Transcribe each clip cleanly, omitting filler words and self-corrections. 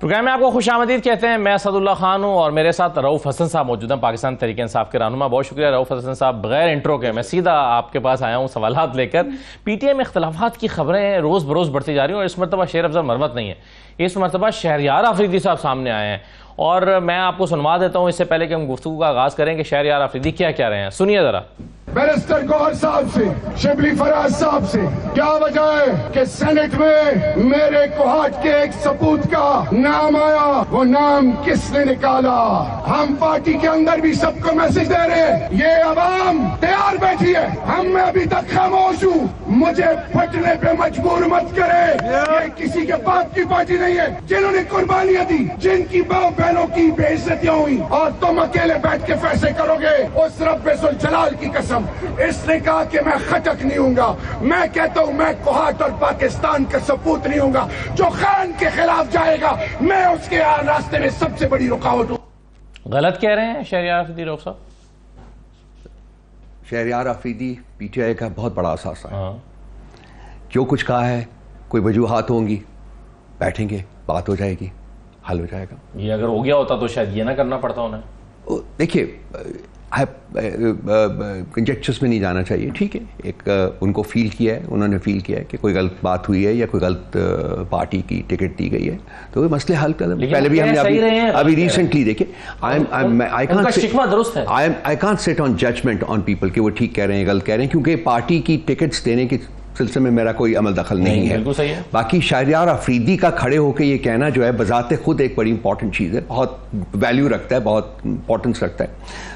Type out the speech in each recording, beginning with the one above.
Programme में आपको खुशामदीद कहते हैं। मैं असदुल्ला खान हूँ और मेरे साथ रऊफ हसन साहब मौजूद हैं, पाकिस्तान तहरीक इंसाफ के रहनुमा। बहुत शुक्रिया रऊफ हसन साहब, बगैर इंट्रो के मैं सीधा आपके पास आया हूँ सवालात लेकर। पीटीआई में इख्तलाफात की खबरें रोज़ बरोज़ बढ़ती जा रही हैं और इस मरतबा शेर अफजल मरवत नहीं है, इस मरतबा शहरयार अफरीदी साहब सामने आए हैं और मैं आपको सुनवा देता हूँ इससे पहले कि हम गुफ्तगू का आगाज़ करें कि शहरयार अफरीदी क्या कह रहे हैं। सुनिए ज़रा। बैरिस्टर गौहर साहब से, शिबली फराज साहब से क्या वजह है कि सेनेट में मेरे कोहाट के एक सपूत का नाम आया, वो नाम किसने निकाला? हम पार्टी के अंदर भी सबको मैसेज दे रहे हैं, ये अवाम तैयार बैठी है, हम में अभी तक खामोश हूँ, मुझे फटने पे मजबूर मत करे। ये किसी के बाप की पार्टी नहीं है, जिन्होंने कुर्बानियां दी, जिनकी बाप बहनों की बेइज्जतियां हुई और तुम अकेले बैठ के फैसले करोगे। उस रब्बे जलाल की कसम, इसने कहा कि मैं खटक नहीं हूँगा, मैं कहता हूँ मैं कोहाट और पाकिस्तान का सपूत नहीं हूँगा। जो खान के खिलाफ जाएगा मैं उसके रास्ते में सबसे बड़ी रुकावट हूँ। गलत कह रहे हैं शहरयार अफरीदी रऊफ साहब? शहरयार अफरीदी पीटीआई का बहुत बड़ा असासा है। जो कुछ कहा है कोई वजूहात होंगी, बैठेंगे, बात हो जाएगी, हल हो जाएगा। ये अगर हो गया होता तो शायद ये ना करना पड़ता उन्हें। देखिए, कंजेक्चर्स में नहीं जाना चाहिए, ठीक है। एक उनको फील किया है, उन्होंने फील किया है कि कोई गलत बात हुई है या कोई गलत पार्टी की टिकट दी गई है, तो वो मसले हल कर। पहले भी हमने अभी रिसेंटली देखे, I can't sit on judgement on people कि वो ठीक कह रहे हैं गलत कह रहे हैं, क्योंकि पार्टी की टिकट्स देने के सिलसिले में मेरा कोई अमल दखल नहीं है। बिल्कुल सही है। बाकी शहरयार अफरीदी का खड़े होकर ये कहना जो है बजाते खुद एक बड़ी इंपॉर्टेंट चीज़ है, बहुत वैल्यू रखता है, बहुत इंपॉर्टेंस रखता है।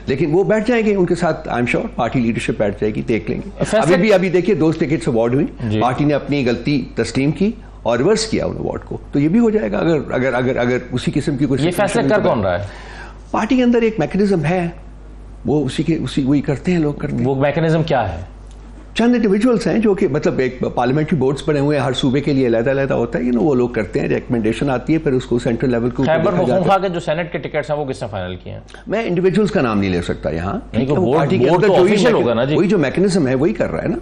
लेकिन वो बैठ जाएंगे, उनके साथ I am sure party leadership बैठ जाएगी, देख लेंगे। अभी देखिए 2 टिकट्स अवार्ड हुई, पार्टी ने अपनी गलती तस्लीम की और रिवर्स किया उन अवार्ड को, तो ये भी हो जाएगा। अगर अगर अगर अगर उसी किस्म की कुछ फैसले कर कौन रहा है? पार्टी के अंदर एक मैकेनिज्म है, वो वही करते हैं, लोग करते हैं। वो मैकेनिज्म क्या है? चंद इंडिविजुअल्स हैं जो कि मतलब एक पार्लियामेंट्री बोर्ड्स बने हुए हैं, हर सूबे के लिए अलग-अलग होता है, वो लोग करते हैं, रिकमेंडेशन आती है, फिर उसको सेंट्रल लेवल को खैबर पख्तूनख्वा के जो सेनेट के टिकट्स हैं वो किसने फाइनल किए हैं? मैं इंडिविजुअल्स का नाम नहीं ले सकता यहाँ, पार्टी के अंदर जो ऑफिशियल होगा ना जी, वही जो मैकेनिज्म है वही कर रहा है ना।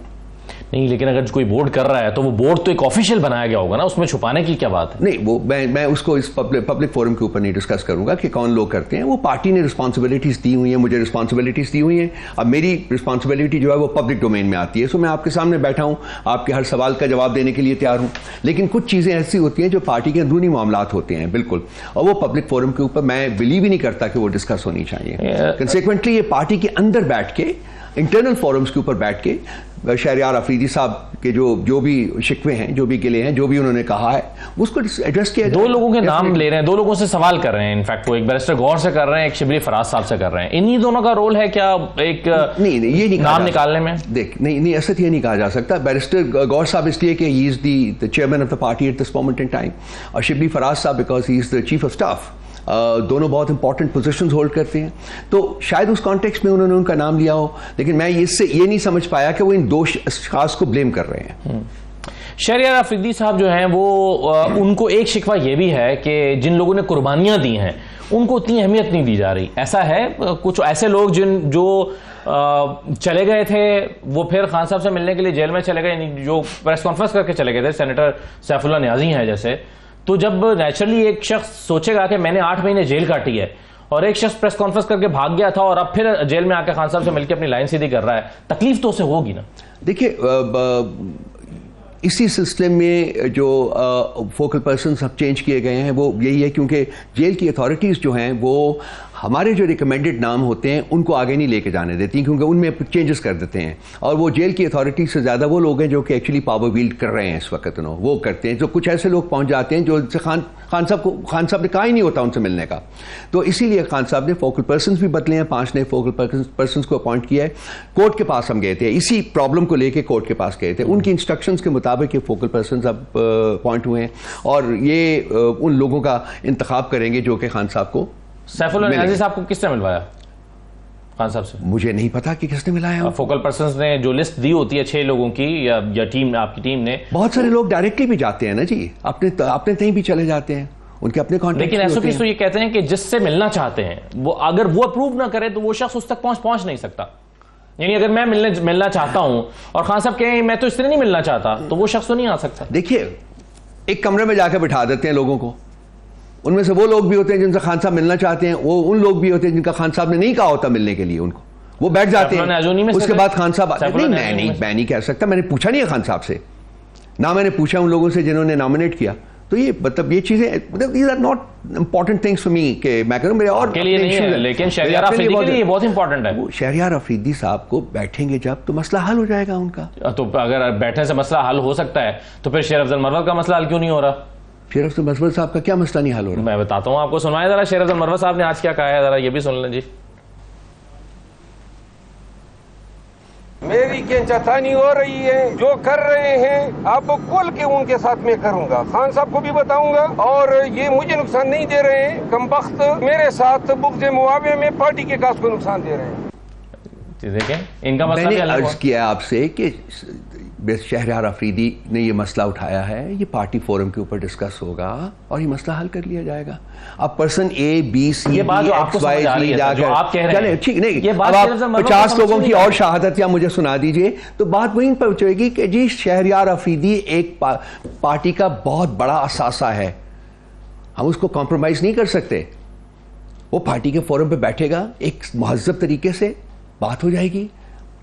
नहीं, लेकिन अगर कोई बोर्ड कर रहा है तो वो बोर्ड तो एक ऑफिशियल बनाया गया होगा ना, उसमें छुपाने की क्या बात है? नहीं, वो मैं उसको इस पब्लिक फोरम के ऊपर नहीं डिस्कस करूंगा कि कौन लोग करते हैं। वो पार्टी ने रिस्पांसिबिलिटीज दी हुई हैं, मुझे रिस्पांसिबिलिटीज दी हुई हैं। अब मेरी रिस्पांसिबिलिटी जो है वो पब्लिक डोमेन में आती है, सो मैं आपके सामने बैठा हूं, आपके हर सवाल का जवाब देने के लिए तैयार हूं। लेकिन कुछ चीजें ऐसी होती हैं जो पार्टी के अंदरूनी मामलात होते हैं, बिल्कुल, और वो पब्लिक फोरम के ऊपर मैं बिलीव ही नहीं करता कि वो डिस्कस होनी चाहिए। कंसिक्वेंटली ये पार्टी के अंदर बैठ के, इंटरनल फोरम्स के ऊपर बैठ के शहरयार अफरीदी साहब के जो भी शिकवे हैं, जो भी गिले हैं, जो भी उन्होंने कहा है, उसको एड्रेस किया। 2 लोगों के नाम ले रहे हैं, 2 लोगों से सवाल कर रहे हैं। इनफैक्ट वो एक बैरिस्टर गौहर से कर रहे हैं, एक शिबली फराज साहब से कर रहे हैं। इन्हीं दोनों का रोल है क्या एक नहीं ये नहीं नाम निकालने में? देख, नहीं ऐसा ये नहीं कहा जा सकता। बैरिस्टर गौहर साहब इसलिए कि he is the chairman of the party at this moment in time, और शिबली फराज साहब because he is the chief of staff. दोनों बहुत इंपॉर्टेंट पोजीशंस होल्ड करते हैं, तो शायद उस कॉन्टेक्स्ट में उन्होंने उनका नाम लिया हो, लेकिन मैं इससे ये नहीं समझ पाया कि वो इन 2 खास को ब्लेम कर रहे हैं। शहरयार अफरीदी साहब जो हैं वो उनको एक शिकवा ये भी है कि जिन लोगों ने कुर्बानियां दी हैं उनको उतनी अहमियत नहीं दी जा रही। ऐसा है, कुछ ऐसे लोग जो चले गए थे वो फिर खान साहब से मिलने के लिए जेल में चले गए, जो प्रेस कॉन्फ्रेंस करके चले गए थे, सेनेटर सैफुल्लाह नियाजी हैं जैसे। तो जब नेचुरली एक शख्स सोचेगा कि मैंने 8 महीने जेल काटी है और एक शख्स प्रेस कॉन्फ्रेंस करके भाग गया था और अब फिर जेल में आकर खान साहब से मिलकर अपनी लाइन सीधी कर रहा है, तकलीफ तो उसे होगी ना। देखिए, इसी सिलसिले में जो फोकल पर्सन सब चेंज किए गए हैं वो यही है, क्योंकि जेल की अथॉरिटीज़ जो हैं वो हमारे जो रिकमेंडेड नाम होते हैं उनको आगे नहीं लेके जाने देती, क्योंकि उनमें चेंजेस कर देते हैं। और वो जेल की अथॉरिटी से ज़्यादा वो लोग हैं जो कि एक्चुअली पावर वील्ड कर रहे हैं इस वक्त, वो करते हैं। जो कुछ ऐसे लोग पहुंच जाते हैं जो खान साहब ने कहा ही नहीं होता उनसे मिलने का, तो इसीलिए खान साहब ने फोकल पर्सन भी बदले हैं, 5 नए फोकल पर्सन को अपॉइंट किया है। कोर्ट के पास हम गए थे, इसी प्रॉब्लम को लेकर कोर्ट के पास गए थे, उनकी इंस्ट्रक्शंस के मुताबिक ये फोकल पर्सन अब अपॉइंट हुए हैं और ये उन लोगों का इंतखाब करेंगे जो कि खान साहब को। सैफुल्लाह नियाज़ी साहब को किसने मिलवाया खान साहब से? मुझे नहीं पता कि किसने मिलाया। फोकल पर्संस ने जो लिस्ट दी होती है 6 लोगों की या टीम, आपकी टीम ने। बहुत सारे लोग डायरेक्टली भी जाते हैं ना जी, अपने कहीं भी चले जाते हैं, उनके अपने कॉन्टेक्ट। लेकिन एसओपी तो ये कहते हैं कि जिससे मिलना चाहते हैं वो अगर वो अप्रूव ना करे तो वो शख्स उस तक पहुंच नहीं सकता। यानी अगर मैं मिलना चाहता हूं और खान साहब कहें मैं तो इससे नहीं मिलना चाहता, तो वो शख्स तो नहीं आ सकता। देखिए, एक कमरे में जाकर बिठा देते हैं लोगों को, उनमें से वो लोग भी होते हैं जिनसे खान साहब मिलना चाहते हैं, वो उन लोग भी होते हैं जिनका खान साहब ने नहीं कहा होता मिलने के लिए उनको, वो बैठ जाते हैं। उसके बाद खान साहब नहीं, मैं नहीं कह सकता, मैंने पूछा नहीं है खान साहब से, ना मैंने पूछा उन लोगों से जिन्होंने नॉमिनेट किया। तो ये मतलब ये चीजें, मतलब these are not important things for me कि मैं करूं मेरे और के लिए नहीं है, लेकिन शहरियार अफरीदी के लिए ये बहुत इंपॉर्टेंट है। शहरियार अफरीदी साहब को बैठेंगे जब तो मसला हल हो जाएगा उनका। तो अगर बैठने से मसला हल हो सकता है तो फिर शेर अफजल मरवत का मसला हल क्यों नहीं हो रहा? शेर अफजल मरवत साहब का क्या मसला नहीं हल हो रहा? मैं बताता हूँ आपको, सुनवाए जरा शेर अफजल मरवत साहब ने आज क्या कहा है, जरा ये भी सुन लें जी। मेरी खींचातानी हो रही है, जो कर रहे हैं अब खुल के उनके साथ में करूंगा, खान साहब को भी बताऊंगा, और ये मुझे नुकसान नहीं दे रहे हैं, कमबख्त मेरे साथ बुग़्ज़ मुआवे में पार्टी के काज को नुकसान दे रहे हैं। देखें इनका मसला मैंने अर्ज किया आपसे कि शहरियार अफरीदी ने ये मसला उठाया है, ये पार्टी फोरम के ऊपर डिस्कस होगा और ये मसला हल कर लिया जाएगा। अब पर्सन ए बी सी ये बात जो आपको समझ आ रही है, जो आप कह रहे हैं, ठीक नहीं, ये बात अब आप 50 लोगों की और शहादत या मुझे सुना दीजिए तो बात वहीं पहुंचेगी कि जी शहरियार अफरीदी एक पार्टी का बहुत बड़ा असासा है, हम उसको कॉम्प्रोमाइज नहीं कर सकते। वो पार्टी के फोरम पे बैठेगा, एक महज़्ज़ब तरीके से बात हो जाएगी,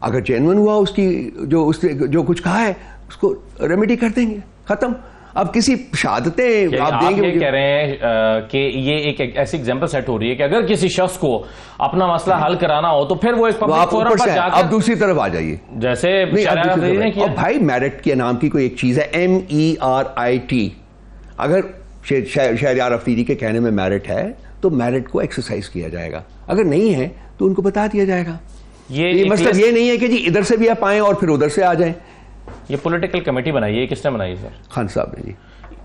अगर जेन्युइन हुआ उसकी उसने जो कुछ कहा है उसको रेमेडी कर देंगे, खत्म। अब किसी शहादतें आप देंगे। ये कह रहे हैं कि ये एक ऐसी एग्जांपल सेट हो रही है कि अगर किसी शख्स को अपना मसला हल कराना हो तो फिर वो एक पब्लिक फोरम पर जाकर, अब दूसरी तरफ आ जाइए, जैसे ने किया। भाई मेरिट के नाम की कोई एक चीज है, MERIT। अगर शहरियार अफरीदी के कहने में मेरिट है तो मेरिट को एक्सरसाइज किया जाएगा, अगर नहीं है तो उनको बता दिया जाएगा। ये मतलब ये नहीं है कि जी इधर से भी आप आए और फिर उधर से आ जाएं। ये पॉलिटिकल कमेटी बनाई है, किसने बनाई सर? खान साहब ने जी,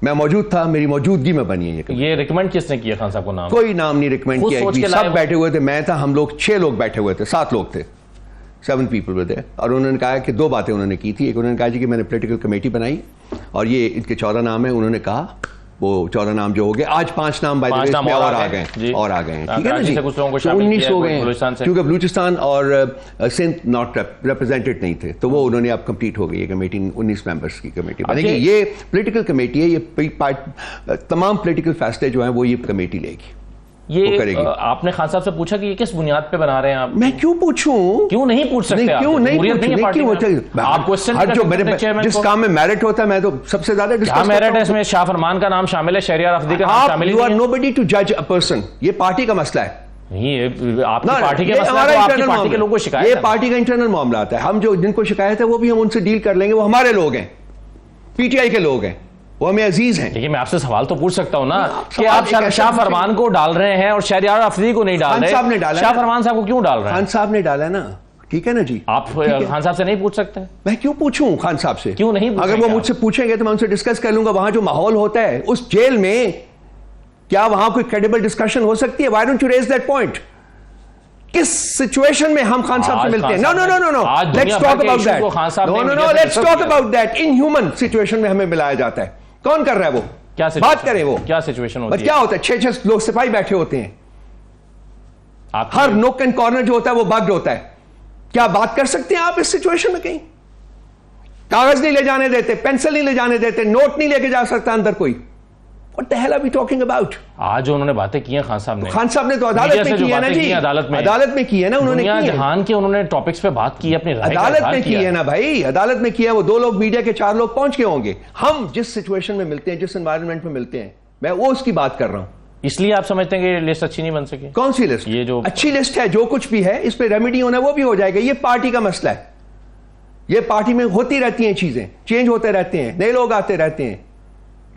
मैं मौजूद था, मेरी मौजूदगी में बनी है ये रिकमेंड किसने किया खान साहब को? नाम कोई नाम नहीं रिकमेंड किया, सब बैठे हुए थे, मैं था, हम लोग 6 लोग बैठे हुए थे, 7 लोग थे, 7 पीपल वे थे। और उन्होंने कहा कि 2 बातें उन्होंने की थी। एक उन्होंने कहा जी कि मैंने पॉलिटिकल कमेटी बनाई और ये इनके 14 नाम है, उन्होंने कहा वो 14 नाम जो हो गए, आज 5 नाम बाय द वे और आ गए, और आ गए, ठीक है ना जी, 19 हो गए, क्योंकि बलूचिस्तान और सिंध नॉट रिप्रेजेंटेड नहीं थे, तो वो उन्होंने अब कंप्लीट हो गई है कमेटी, 19 मेंबर्स की कमेटी बनेगी। ये पॉलिटिकल कमेटी है, ये तमाम पॉलिटिकल फैसले जो हैं वो ये कमेटी लेगी। ये आपने खान साहब से पूछा कि ये किस बुनियाद पे बना रहे हैं आप? मैं क्यों पूछूं? क्यों नहीं पूछ सकते? क्यों नहीं आप क्वेश्चन, जो मेरे जिस काम में मेरिट होता है मैं तो सबसे ज्यादा डिस्कस मेरिट है, इसमें शाह फरमान का नाम शामिल है, शहरियार अफरीदी का नाम शामिल है। यू आर नोबडी टू जज अ पर्सन, ये पार्टी का मसला है, ये आपकी पार्टी के मसला है, आपकी पार्टी के लोगों को शिकायत, ये पार्टी का इंटरनल मामला आता है। हम जो जिनको शिकायत है वो भी हम उनसे डील कर लेंगे, वो हमारे लोग हैं, पीटीआई के लोग हैं, वो हमें अजीज हैं। देखिए मैं आपसे सवाल तो पूछ सकता हूं ना कि आप शाह फरमान को डाल रहे हैं और शहरियार अफरीदी को नहीं डाल रहे। खान साहब ने डाला, शाह फरमान साहब को क्यों डाल रहे हैं? खान साहब ने डाला ना, ठीक है ना जी। आप खान साहब से नहीं पूछ सकते? मैं क्यों पूछूं खान साहब से? क्यों नहीं? अगर वो मुझसे पूछेंगे तो मैं उनसे डिस्कस कर लूंगा। वहां जो माहौल होता है उस जेल में, क्या वहां कोई क्रेडिबल डिस्कशन हो सकती है? Why don't you raise that point? किस सिचुएशन में हम खान साहब से मिलते हैं? No no no no no, let's talk about that. No no no, let's talk about that. Inhuman situation में हमें मिलाया जाता है। कौन कर रहा है वो? क्या बात करें, वो क्या सिचुएशन होती है? क्या होता है? 6-6 लोग सिपाही बैठे होते हैं, हर नोक एंड कॉर्नर जो होता है वो बग्ड होता है। क्या बात कर सकते हैं आप इस सिचुएशन में? कहीं कागज नहीं ले जाने देते, पेंसिल नहीं ले जाने देते, नोट नहीं लेके जा सकता अंदर कोई। What the hell are we talking about? आज जो उन्होंने बातें की हैं खान साहब ने तो अदालत में की है ना जी, अदालत में की है ना उन्होंने, जहान के उन्होंने टॉपिक्स पे बात की, अपनी अदालत में की है ना भाई, अदालत में किया। वो 2 लोग मीडिया के 4 लोग पहुंच के होंगे। हम जिस सिचुएशन में मिलते हैं, जिस एनवायरनमेंट में मिलते हैं, मैं वो उसकी बात कर रहा हूं। इसलिए आप समझते हैं कि लिस्ट अच्छी नहीं बन सकी? कौन सी लिस्ट? ये जो अच्छी लिस्ट है, जो कुछ भी है इस पे रेमेडी होना वो भी हो जाएगा। ये पार्टी का मसला है, ये पार्टी में होती रहती हैं चीजें, चेंज होते रहते हैं, नए लोग आते रहते हैं,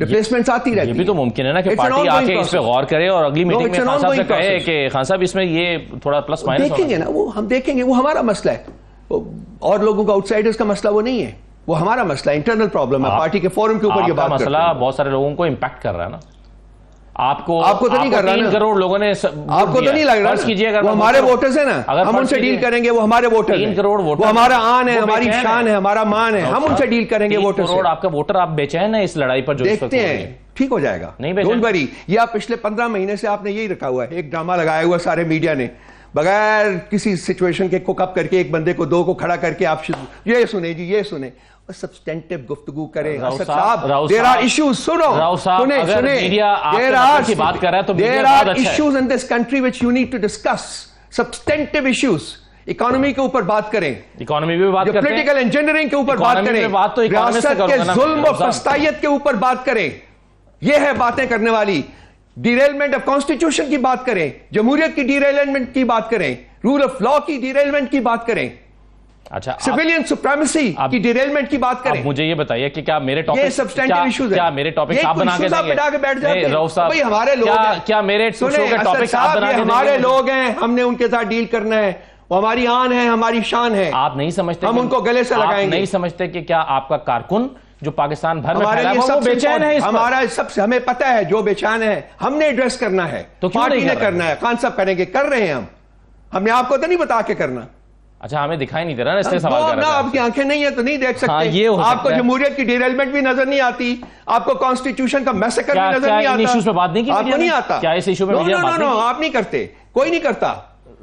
रिप्लेसमेंट आती रहती है। ये भी तो मुमकिन है ना कि पार्टी आके इस पे गौर करे और अगली मीटिंग में खान साहब से कहे कि खान साहब इसमें ये थोड़ा प्लस माइनस देखेंगे ना, वो हम देखेंगे, वो हमारा मसला है, और लोगों का आउटसाइडर्स का मसला वो नहीं है, वो हमारा मसला है, इंटरनल प्रॉब्लम है पार्टी के फोरम के ऊपर। ये बात मसला बहुत सारे लोगों को इंपैक्ट कर रहा है ना। आपको तो नहीं कर रहा। 3 करोड़ लोगों ने आपको तो नहीं लग रहा कीजिए, अगर वो हमारे वोटर्स है ना, हम उनसे डील करेंगे, वो हमारे वोटर 3 करोड़ वोटर, वो हमारा आन है, हमारी शान है, हमारा मान है, हम उनसे डील करेंगे। वोटर करोड़ आपका वोटर, आप बेचैन है इस लड़ाई पर? जो देखते हैं ठीक हो जाएगा, नहीं डोंट वरी। ये आप पिछले 15 महीने से आपने यही रखा हुआ है, एक ड्रामा लगाया हुआ सारे मीडिया ने, बगैर किसी सिचुएशन के कुक अप करके एक बंदे को, दो को खड़ा करके आप ये सुने जी, ये सुने, सब्सटेंटिव गुफ्तगू करें। राव असद साहब, साहब, देयर आर इश्यूज, सुनो, राव साहब, सुने, अगर सुने, मीडिया आपके देयर मतलब की बात कर रहा है तो मीडिया देयर बहुत आर अच्छा है। Issues in this country which you need to discuss, substantive issues. Economy के ऊपर बात करें, इकोनॉमी भी बात करते हैं, पॉलिटिकल इंजीनियरिंग के ऊपर बात इकोनॉमी करें, में बात तो इकोनॉमी से रियासत के करूंगा ना, जुल्म और राव साहब। फस्तायत के ऊपर बात करें। ये है बातें करने वाली। डिरेलमेंट ऑफ कॉन्स्टिट्यूशन की बात करें, जमहूरियत की डिरेलमेंट की बात करें, रूल ऑफ लॉ की डिरेलमेंट की बात करें, अच्छा सिविलियन सुप्रीमेसी की डिरेलमेंट की बात करें। अब मुझे ये बताइए कि क्या मेरे ये टॉपिक, सब्सटेंटिव इश्यूज क्या मेरे टॉपिक आप बना के देंगे? बैठ के बैठ जाते हैं। राव साहब, भाई हमारे लोग हैं। क्या मेरे शो सुने, के असद टॉपिक आप साहब, बना ये के हमारे देंगे? लोग हैं, हमने उनके साथ डील करना है, वो हमारी आन है, हमारी शान है। आप नहीं समझते हम कि- उनको गले से आप लगाएंगे। नहीं समझते कि क्या आपका कारकुन जो पाकिस्तान भर में हमारे फैला लिए हुआ, वो सबसे बेचैन है इस पर? हमारा सबसे, हमें पता है जो बेचैन है हमने एड्रेस करना है, तो क्यों पार्टी नहीं ने कर रहे? करना है, खान साहब करेंगे, कर रहे हैं हम। हमने आपको तो नहीं बता के करना। अच्छा, हमें दिखाई नहीं दे रहा ना, इसलिए सवाल दो कर ना, रहा आपकी आंखें नहीं है तो नहीं देख सकते। हाँ, ये हो आपको सकता है। जमहूरियत की डिरेलमेंट भी नजर नहीं आती, आपको कॉन्स्टिट्यूशन का मैसेकर क्या- भी नजर क्या नहीं इन आता। issues पे बात नहीं की आपको मीडिया नहीं ने? आता क्या इस issue पे मीडिया बात नहीं की? आप नहीं करते, कोई नहीं करता।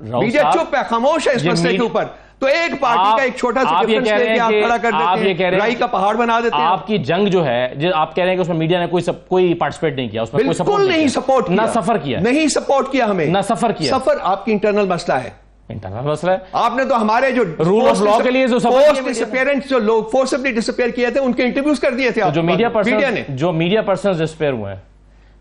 राव मीडिया साहब, चुप है, खामोश है इस ये मसले के मीडिया- ऊपर। तो एक पार्टी आप- का एक छोटा सा आप ये डिफरेंस कह रहे लेके हैं आप कि खड़ा कर आप देते ये कह हैं, रहे हैं राई का पहाड़ बना देते हैं। आपकी जंग जो है, जो आप कह रहे हैं कि उसमें मीडिया ने कोई पार्टिसिपेट नहीं किया, उसमें कोई सपोर्ट बिल्कुल नहीं सपोर्ट किया, ना सफर किया, नहीं सपोर्ट किया हमें, ना सफर किया। सफर आपकी इंटरनल मसला है, इंटरनल मसला है। आपने तो हमारे जो रूल ऑफ लॉ के लिए जो सफर किया डिसअपियरेंस, जो लोग फोर्सबली डिसअपियर किए थे, उनके इंटरव्यूज कर दिए थे तो आप, जो मीडिया ने। पर्सन, जो मीडिया पर्सन डिस्पेयर हुए हैं,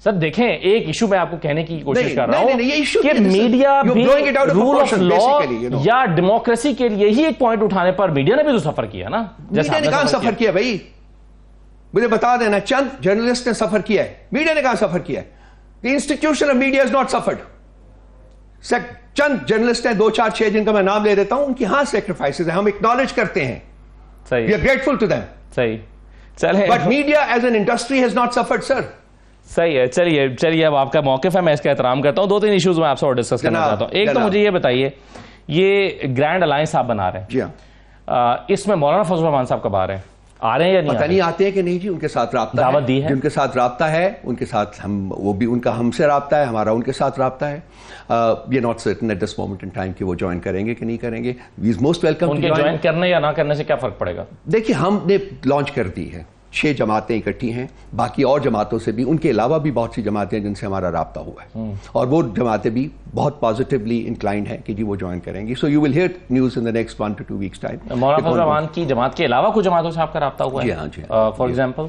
सर देखें, एक इशू मैं आपको कहने की कोशिश नहीं, कर रहा नहीं, नहीं, ये हूं issue कि नहीं है, मीडिया you're भी blowing it out of rule of proportion, law basically, you know. या डेमोक्रेसी के लिए ही एक पॉइंट उठाने पर मीडिया ने भी तो सफर किया ना। मीडिया ने कहां सफर किया भाई, मुझे बता देना। चंद जर्नलिस्ट ने सफर किया है, मीडिया ने कहां सफर किया है? The institution of media is not suffered. Chand journalist हैं, 2 4 6 जिनका मैं नाम ले देता हूं, उनकी हां सेक्रीफाइसेस है, हम एक्नॉलेज करते हैं, सही, we are grateful to them, सही, चले, but media as an industry has not suffered sir. सही है। चलिए अब आपका मौक़िफ़ है, मैं इसका एहतराम करता हूं। 2-3 इश्यूज मैं आपसे और डिस्कस करना चाहता हूं। एक तो मुझे ये बताइए, ये ग्रैंड अलायंस आप बना रहे हैं, जी हाँ, इसमें मौलाना फजल रहमान साहब कब आ रहे हैं? आ रहे हैं या नहीं? पता नहीं आते हैं कि नहीं जी, उनके साथ राब्ता दावत दी है? जिनके साथ राब्ता है उनके साथ हम, वो भी उनका हमसे राब्ता है, हमारा उनके साथ राब्ता है। ये not certain at this moment in time कि वो ज्वाइन करेंगे कि नहीं करेंगे। We is most welcome. उनके ज्वाइन करने या ना करने से क्या फर्क पड़ेगा? देखिए, हमने लॉन्च कर दी है, 6 जमातें इकट्ठी हैं, बाकी और जमातों से भी, उनके अलावा भी बहुत सी जमातें हैं जिनसे हमारा राब्ता हुआ है, और वो जमातें भी बहुत पॉजिटिवली इंक्लाइंड है कि जी वो ज्वाइन करेंगी। So you will hear news in the next 1 to 2 weeks time. मौलाना फजल रहमान की जमात के अलावा कुछ जमातों से आपका राब्ता हुआ है? जी हाँ, जी हाँ। फॉर एग्जाम्पल,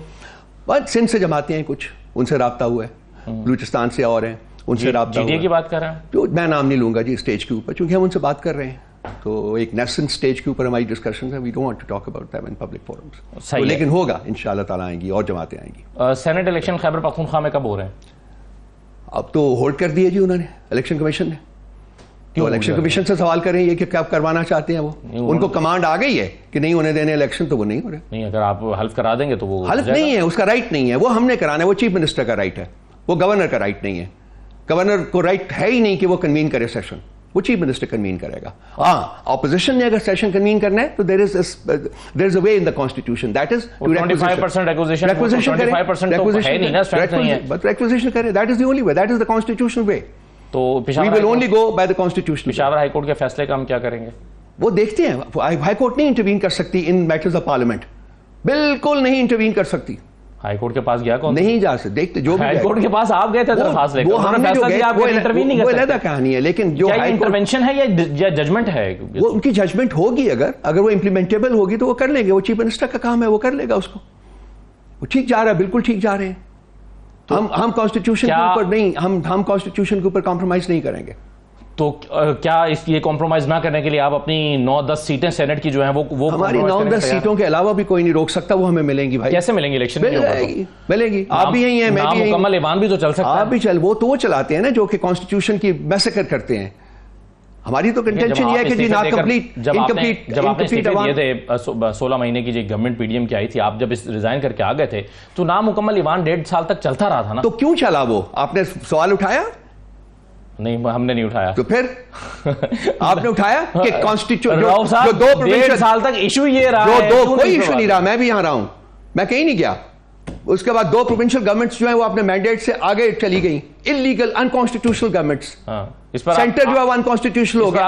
बस सिंध से जमातें हैं कुछ, उनसे राब्ता हुआ है, बलूचिस्तान से और हैं, उनसे राब्ता हुआ जीडीए है। की बात कर रहे हैं? जो मैं नाम नहीं लूंगा जी स्टेज के ऊपर, क्योंकि हम उनसे बात कर रहे हैं, तो एक नेशनल स्टेज के ऊपर हमारी डिस्कशन है, we don't want to talk about that in public forums. सही है। लेकिन होगा इंशाल्लाह ताला, आएंगी और जमातें आएंगी। सेनेट इलेक्शन खैबर पख्तूनख्वा में कब हो रहे हैं? अब तो होल्ड कर दिए जी उन्होंने, इलेक्शन कमीशन ने। क्यों तो इलेक्शन hold कर कमीशन से सवाल करें ये कि क्या करवाना चाहते हैं वो, उनको कमांड आ गई है कि नहीं होने देने इलेक्शन, तो वो नहीं हो रहे। नहीं, अगर आप हल्फ करा देंगे तो वो हल्फ नहीं है, उसका राइट नहीं है, वो हमने कराना है, वो चीफ मिनिस्टर का राइट है, वो गवर्नर का राइट नहीं है। गवर्नर को राइट है ही नहीं कि वो कन्वीन करे सेशन, वो चीफ मिनिस्टर कन्वीन करेगा। हाँ, ऑपोजिशन ने अगर सेशन कन्वीन करना है तो there is a way in the constitution, that is 25% acquisition, 25% तो है नहीं ना, स्ट्रेंथ नहीं है। बट एक्विजिशन करें, that is the only way, that is the constitutional way. तो we will only go by the constitution. Peshawar high court के फैसले का हम क्या करेंगे? वो देखते हैं, हाई कोर्ट नहीं इंटरवीन कर सकती इन मैटर्स ऑफ पार्लियामेंट, बिल्कुल नहीं इंटरवीन कर सकती। हाई कोर्ट के पास गया कौन? नहीं जा सकते, देखते जो भी हाई कोर्ट के पास आप गए थे दरखास्त लेकर, वो उन्होंने हमने जो फैसला गए, दिया, आप वो इंटरवीन नहीं कर वो सकते। अलग कहानी है, लेकिन जो क्या ये हाई कोर्ट, इंटरवेंशन है या जजमेंट है? वो उनकी जजमेंट होगी, अगर वो इंप्लीमेंटेबल होगी तो वो कर लेंगे, वो चीफ मिनिस्टर का काम है, वो कर लेगा उसको। वो ठीक जा रहा है, बिल्कुल ठीक जा रहे हैं। तो हम कॉन्स्टिट्यूशन के ऊपर नहीं, हम कॉन्स्टिट्यूशन के ऊपर कॉम्प्रोमाइज नहीं करेंगे। तो क्या ये कॉम्प्रोमाइज ना करने के लिए आप अपनी 9-10 सीटें सेनेट की जो हैं वो हमारी 9-10 सीटों के अलावा भी कोई नहीं रोक सकता, वो हमें मिलेंगी भाई। कैसे मिलेंगी? इलेक्शन मिलेगी। आप भी यही हैं, मैं भी यही हूं। मुकम्मल ईमान भी तो चल सकता है। आप भी चल, वो चलाते हैं ना जो कि कॉन्स्टिट्यूशन की मैसेकर करते हैं। हमारी तो कंटेंशन ये है कि जी ना कंप्लीट, जब आपने इस्तीफे दिए थे 16 महीने की जो गवर्नमेंट पीडीएम की आई थी, आप जब रिजाइन करके आ गए थे तो नामुकम्मल ईमान 1.5 साल तक चलता रहा था ना। तो क्यों चला वो? आपने सवाल उठाया? नहीं, हमने नहीं उठाया। तो फिर आपने उठाया कि कॉन्स्टिट्यूशन जो 2 साल तक इशू ये रहा है, कोई इशू नहीं रहा, मैं भी यहां रहा हूं, मैं कहीं नहीं गया। उसके बाद 2 प्रोविंशियल गवर्नमेंट्स जो है वो अपने मैंडेट से आगे चली गई, इलीगल अनकॉन्स्टिट्यूशनल गवर्नमेंट्स। इस पर सेंटर जो है अनकॉन्स्टिट्यूशनल हो गया।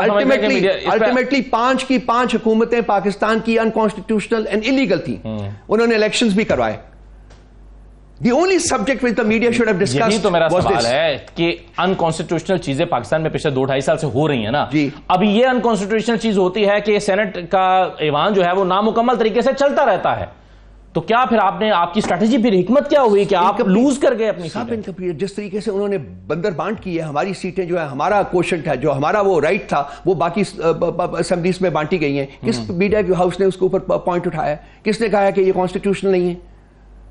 अल्टीमेटली 5 की 5 हुकूमतें पाकिस्तान की अनकॉन्स्टिट्यूशनल एंड इलीगल थी। उन्होंने इलेक्शंस भी करवाए। The only subject which the media should have discussed यही तो मेरा was सवाल this. है कि अनकॉन्स्टिट्यूशनल चीजें पाकिस्तान में पिछले 2-2.5 साल से हो रही है ना जी। अभी ये अनकॉन्स्टिट्यूशनल चीज होती है कि सेनेट का ऐवान जो है वो नामुकम्मल तरीके से चलता रहता है, तो क्या फिर आपकी स्ट्रैटेजी फिर हिकमत क्या हुई कि आप लूज कर गए अपनी सब सीटें? इनकम्प्लीट। जिस तरीके से उन्होंने बंदर बांट की है, हमारी सीटें जो है, हमारा क्वोशंट है, जो हमारा वो राइट था, वो बाकी असेंबलीज में बांटी गई हैं। किस मीडिया के हाउस ने उसके ऊपर पॉइंट उठाया? किसने कहा कि ये कॉन्स्टिट्यूशनल नहीं है?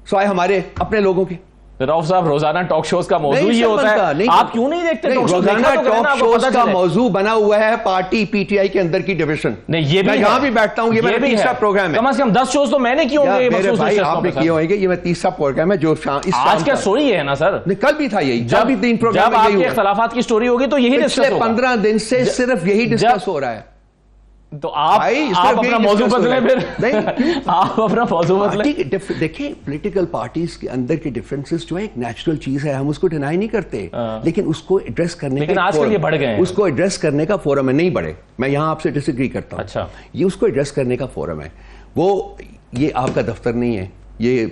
सवाए हमारे अपने लोगों के। रऊफ साहब, रोजाना टॉक शोज का मौजू ये होता है, आप क्यों नहीं देखते? रोजाना टॉक शोज का मौजू बना हुआ है पार्टी पीटीआई के अंदर की डिविजन। नहीं, ये भी यहाँ भी बैठता हूँ, ये मेरा तीसरा प्रोग्राम है। कम से कम 10 शोज तो मैंने किए होंगे। आपने किए होंगे, ये मैं तीसरा प्रोग्राम है जो आज क्या स्टोरी है ना सर? कल भी था यही। जब आपके इख्तलाफात की स्टोरी होगी तो यही डिस्कस होगा। 15 दिन से सिर्फ यही डिस्कस हो रहा है। तो आप अपना मौजू बदले फिर नहीं आप अपना मौजू बदले। देखिए, पॉलिटिकल पार्टीज के अंदर के डिफरेंसेस जो है एक नेचुरल चीज है, हम उसको डिनाई नहीं करते, लेकिन उसको एड्रेस करने लेकिन आजकल ये बढ़ गए हैं। उसको एड्रेस करने का फोरम है। नहीं बढ़े, मैं यहां आपसे डिसएग्री करता हूं। अच्छा, ये उसको एड्रेस करने का फोरम है, वो ये आपका दफ्तर नहीं है। ये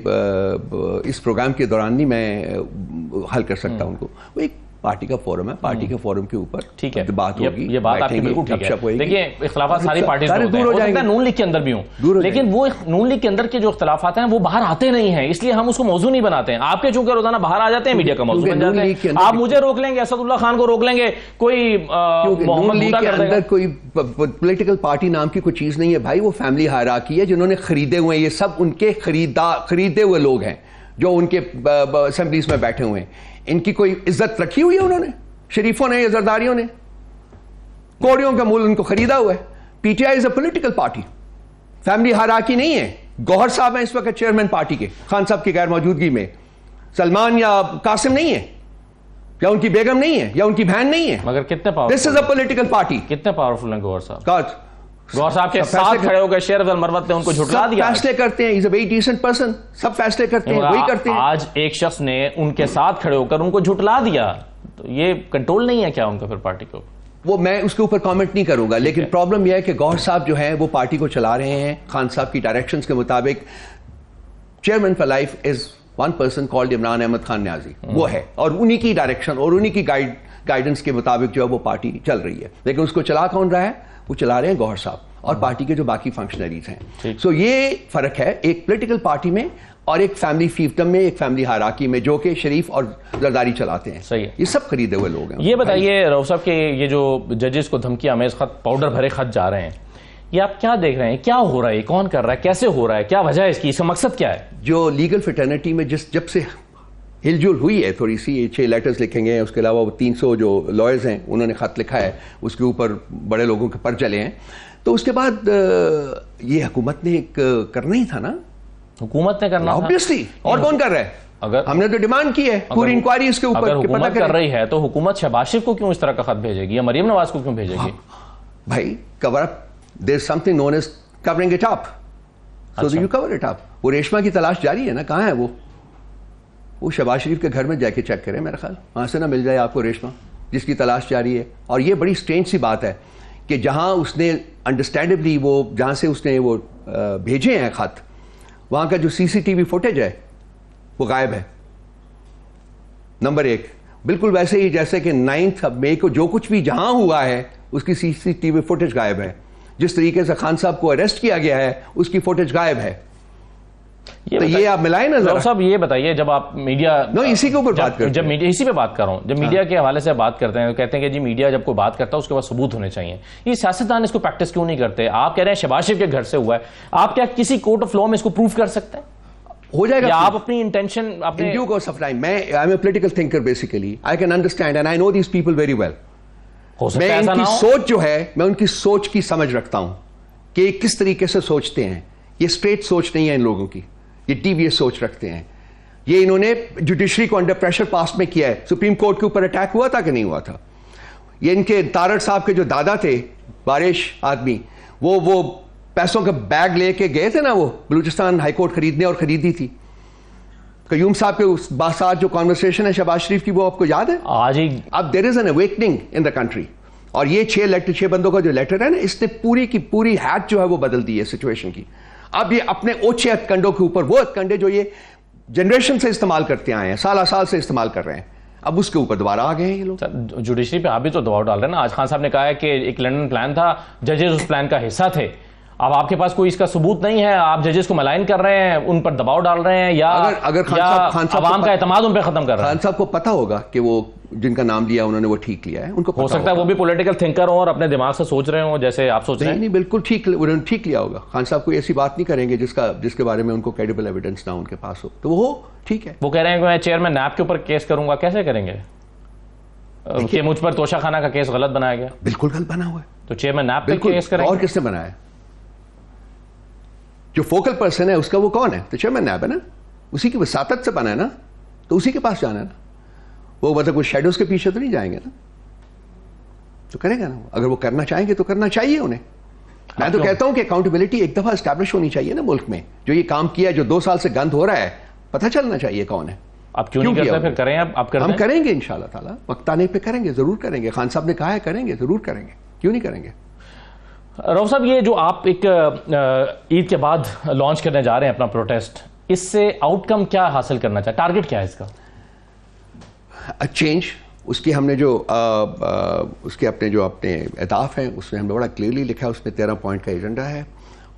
इस प्रोग्राम के दौरान नहीं मैं हल कर सकता उनको। वो एक पार्टी का फोरम है, पार्टी के फोरम के ऊपर ठीक है बात होगी। ये बात आपकी बिल्कुल ठीक है। देखिए, इख्तिलाफात सारी पार्टी से होते हैं, हो सकता है नून लीग के अंदर भी हों, लेकिन वो नून लीग के अंदर के जो इख्तिलाफात हैं वो बाहर आते नहीं हैं, इसलिए हम उसको मौजू नहीं बनाते हैं। आपके चूंकि रोजाना बाहर आ जाते हैं, मीडिया का मौजू बन जाते हैं। आप मुझे रोक लेंगे, असदुल्ला खान को रोक लेंगे, कोई नून लीग के अंदर कोई पॉलिटिकल पार्टी नाम की कोई चीज नहीं है भाई। वो फैमिली हायरार्की है जिन्होंने खरीदे हुए हैं। ये सब उनके खरीदे हुए लोग हैं जो उनके असेंबलीज में बैठे हुए हैं। इनकी कोई इज्जत रखी हुई है उन्होंने? शरीफों ने या जरदारियों ने कौड़ियों का मूल उनको खरीदा हुआ है। PTI is a political party, family hierarchy नहीं है। गौहर साहब हैं इस वक्त चेयरमैन पार्टी के, खान साहब की गैर मौजूदगी में। सलमान या कासिम नहीं है, या उनकी बेगम नहीं है, या उनकी बहन नहीं है। मगर कितने powerful, this is a political party. कितने पावरफुल हैं गौहर साहब? गौहर साहब के साथ खड़े होकर शेर अफजल मरवत ने उनको झुठला दिया। फैसले करते हैं, is a very decent person. सब फैसले करते हैं, वही करते हैं। आज एक शख्स ने उनके साथ खड़े होकर उनको झुठला दिया, तो ये कंट्रोल नहीं है क्या उनका फिर पार्टी को? वो मैं उसके ऊपर कमेंट नहीं करूंगा, लेकिन प्रॉब्लम यह है कि गौहर साहब जो है वो पार्टी को चला रहे हैं खान साहब की डायरेक्शंस के मुताबिक। Chairman for life is one person called Imran Ahmed Khan Niazi, वो है, और उन्हीं की डायरेक्शन और उन्हीं की गाइडेंस के मुताबिक जो है वो पार्टी चल रही है। लेकिन उसको चला कौन रहा है? वो चला रहे हैं गौहर साहब और पार्टी के जो बाकी फंक्शनरीज हैं। सो ये फर्क है एक पॉलिटिकल पार्टी में और एक फैमिली फीफडम में, एक फैमिली हायरार्की में, जो कि शरीफ और जरदारी चलाते हैं। सही है। ये सब खरीदे हुए लोग हैं। ये बताइए रऊफ साहब के ये जो जजेस को धमकी आमेज खत, पाउडर भरे खत जा रहे हैं, ये आप क्या देख रहे हैं? क्या हो रहा है? कौन कर रहा है? कैसे हो रहा है? क्या वजह है इसकी? इसका मकसद क्या है? जो लीगल फ्रेटर्निटी में जब से हिलजुल हुई है थोड़ी सी, 6 लेटर्स लिखेंगे, उसके अलावा वो 300 जो लॉयर्स हैं उन्होंने खत लिखा है, उसके ऊपर बड़े लोगों के पर चले हैं, तो उसके बाद ये हुकूमत ने एक करना ही था ना। हुकूमत ने करना ऑब्वियसली, और कौन कर रहा है? अगर हमने तो डिमांड की है पूरी इंक्वायरी इसके ऊपर। अगर हुकूमत कर रही है तो हुकूमत शहबाज शरीफ को क्यों इस तरह का खत भेजेगी या मरियम नवाज को क्यों भेजेगी? भाई cover up, there is something known as covering it up, so you cover it up. वो रेशमा की तलाश जारी है ना, कहां है वो शहबाज शरीफ के घर में जाके चेक करें, मेरा ख्याल वहां से ना मिल जाए आपको रेशमा, जिसकी तलाश जारी है। और ये बड़ी स्ट्रेंज सी बात है कि जहां उसने अंडरस्टैंडेबली वो जहां से उसने वो भेजे हैं खत, वहां का जो सीसीटीवी फुटेज है वो गायब है। नंबर 1, बिल्कुल वैसे ही जैसे कि 9 मई को जो कुछ भी जहां हुआ है उसकी सीसीटीवी फुटेज गायब है। जिस तरीके से खान साहब को अरेस्ट किया गया है उसकी फुटेज गायब है। तो ये आप मिलाए ना जरा। साहब ये बताइए, जब आप मीडिया इसी के ऊपर बात करते हैं, जब मीडिया इसी पे बात कर रहा हूं, जब मीडिया के हवाले से बात करते हैं तो कहते हैं कि जी मीडिया जब कोई बात करता है उसके बाद सबूत होने चाहिए। ये सियासतदान इसको प्रैक्टिस क्यों नहीं करते? आप कह रहे हैं शहबाज शरीफ के घर से हुआ है, आप क्या किसी कोर्ट ऑफ लॉ में इसको प्रूव कर सकते हैं? हो जाएगा। या आप अपनी इंटेंशन अपने ड्यू कोर्स ऑफ टाइम, मैं I am a political thinker basically, I can understand and I know these people very well. मैं इनकी सोच जो है, मैं उनकी सोच की समझ रखता हूं कि किस तरीके से सोचते हैं। ये स्ट्रेट सोच नहीं है इन लोगों की, ये डीवियस सोच रखते हैं। ये इन्होंने जुडिशरी को अंडर प्रेशर पास में किया है। सुप्रीम कोर्ट के ऊपर अटैक हुआ था कि नहीं हुआ था? ये इनके तारड़ साहब के जो दादा थे, बारिश आदमी, वो पैसों का बैग लेके गए थे ना, वो बलूचिस्तान हाईकोर्ट खरीदने और खरीदी थी। कयूम साहब के उस साथ जो कॉन्वर्सेशन है शहबाज शरीफ की, वो आपको याद है? आज ही अब there is an awakening in the country, और ये 6 बंदों का जो लेटर है ना, इसने पूरी की पूरी हैट जो है वो बदल दी है सिचुएशन की। अब ये अपने ओछे हथकंडों के ऊपर, वो हथकंडे जो ये जनरेशन से इस्तेमाल करते आए हैं, साल से इस्तेमाल कर रहे हैं, अब उसके ऊपर दोबारा आ गए हैं ये लोग। जुडिशरी पे आप भी तो दबाव डाल रहे हैं ना। आज खान साहब ने कहा है कि एक लंदन प्लान था, जजेस उस प्लान का हिस्सा थे। अब आपके पास कोई इसका सबूत नहीं है, आप जजेस को मलाइन कर रहे हैं, उन पर दबाव डाल रहे हैं, या अगर खान साहब आवाम का एतमाद उन पर खत्म कर रहे हैं? खान साहब को पता होगा कि वो जिनका नाम लिया उन्होंने वो ठीक लिया है, उनको हो सकता है वो भी पॉलिटिकल थिंकर हो और अपने दिमाग से सोच रहे हो जैसे आप सोच रहे हैं। नहीं, बिल्कुल ठीक, उन्होंने ठीक लिया होगा। खान साहब कोई ऐसी बात नहीं करेंगे जिसके बारे में उनको क्रेडिबल एविडेंस ना उनके पास हो, तो वो ठीक है। वो कह रहे हैं कि मैं चेयरमैन नैब के ऊपर केस करूंगा। कैसे करेंगे कि मुझ पर तोशाखाना का केस गलत बनाया गया? बिल्कुल गलत बना हुआ है, तो चेयरमैन नैब पे केस करेंगे। और किसने बनाया? जो फोकल पर्सन है उसका वो कौन है? तो चेयरमैन नैब है ना, उसी की वसातत से बना है ना, तो उसी के पास जाना है ना। वो मतलब कोई शेडोज के पीछे तो नहीं जाएंगे ना, तो करेगा ना। अगर वो करना चाहेंगे तो करना चाहिए उन्हें। मैं तो कहता हूं कि अकाउंटेबिलिटी एक दफा एस्टैब्लिश होनी चाहिए ना मुल्क में। जो ये काम किया है, जो 2 साल से गंद हो रहा है, पता चलना चाहिए कौन है। आप क्यों नहीं करते? फिर करें आप करते हम करेंगे इंशाल्लाह ताला, वक्त आने पे करेंगे, जरूर करेंगे। खान साहब ने कहा है करेंगे, जरूर करेंगे, क्यों नहीं करेंगे। रऊफ साहब, ये जो आप एक ईद के बाद लॉन्च करने जा रहे हैं अपना प्रोटेस्ट, इससे आउटकम क्या हासिल करना चाहिए? टारगेट क्या है इसका? चेंज। उसकी हमने जो उसके अपने जो अपने अहदाफ हैं उसमें हमने बड़ा क्लियरली लिखा है। उसमें 13 पॉइंट का एजेंडा है।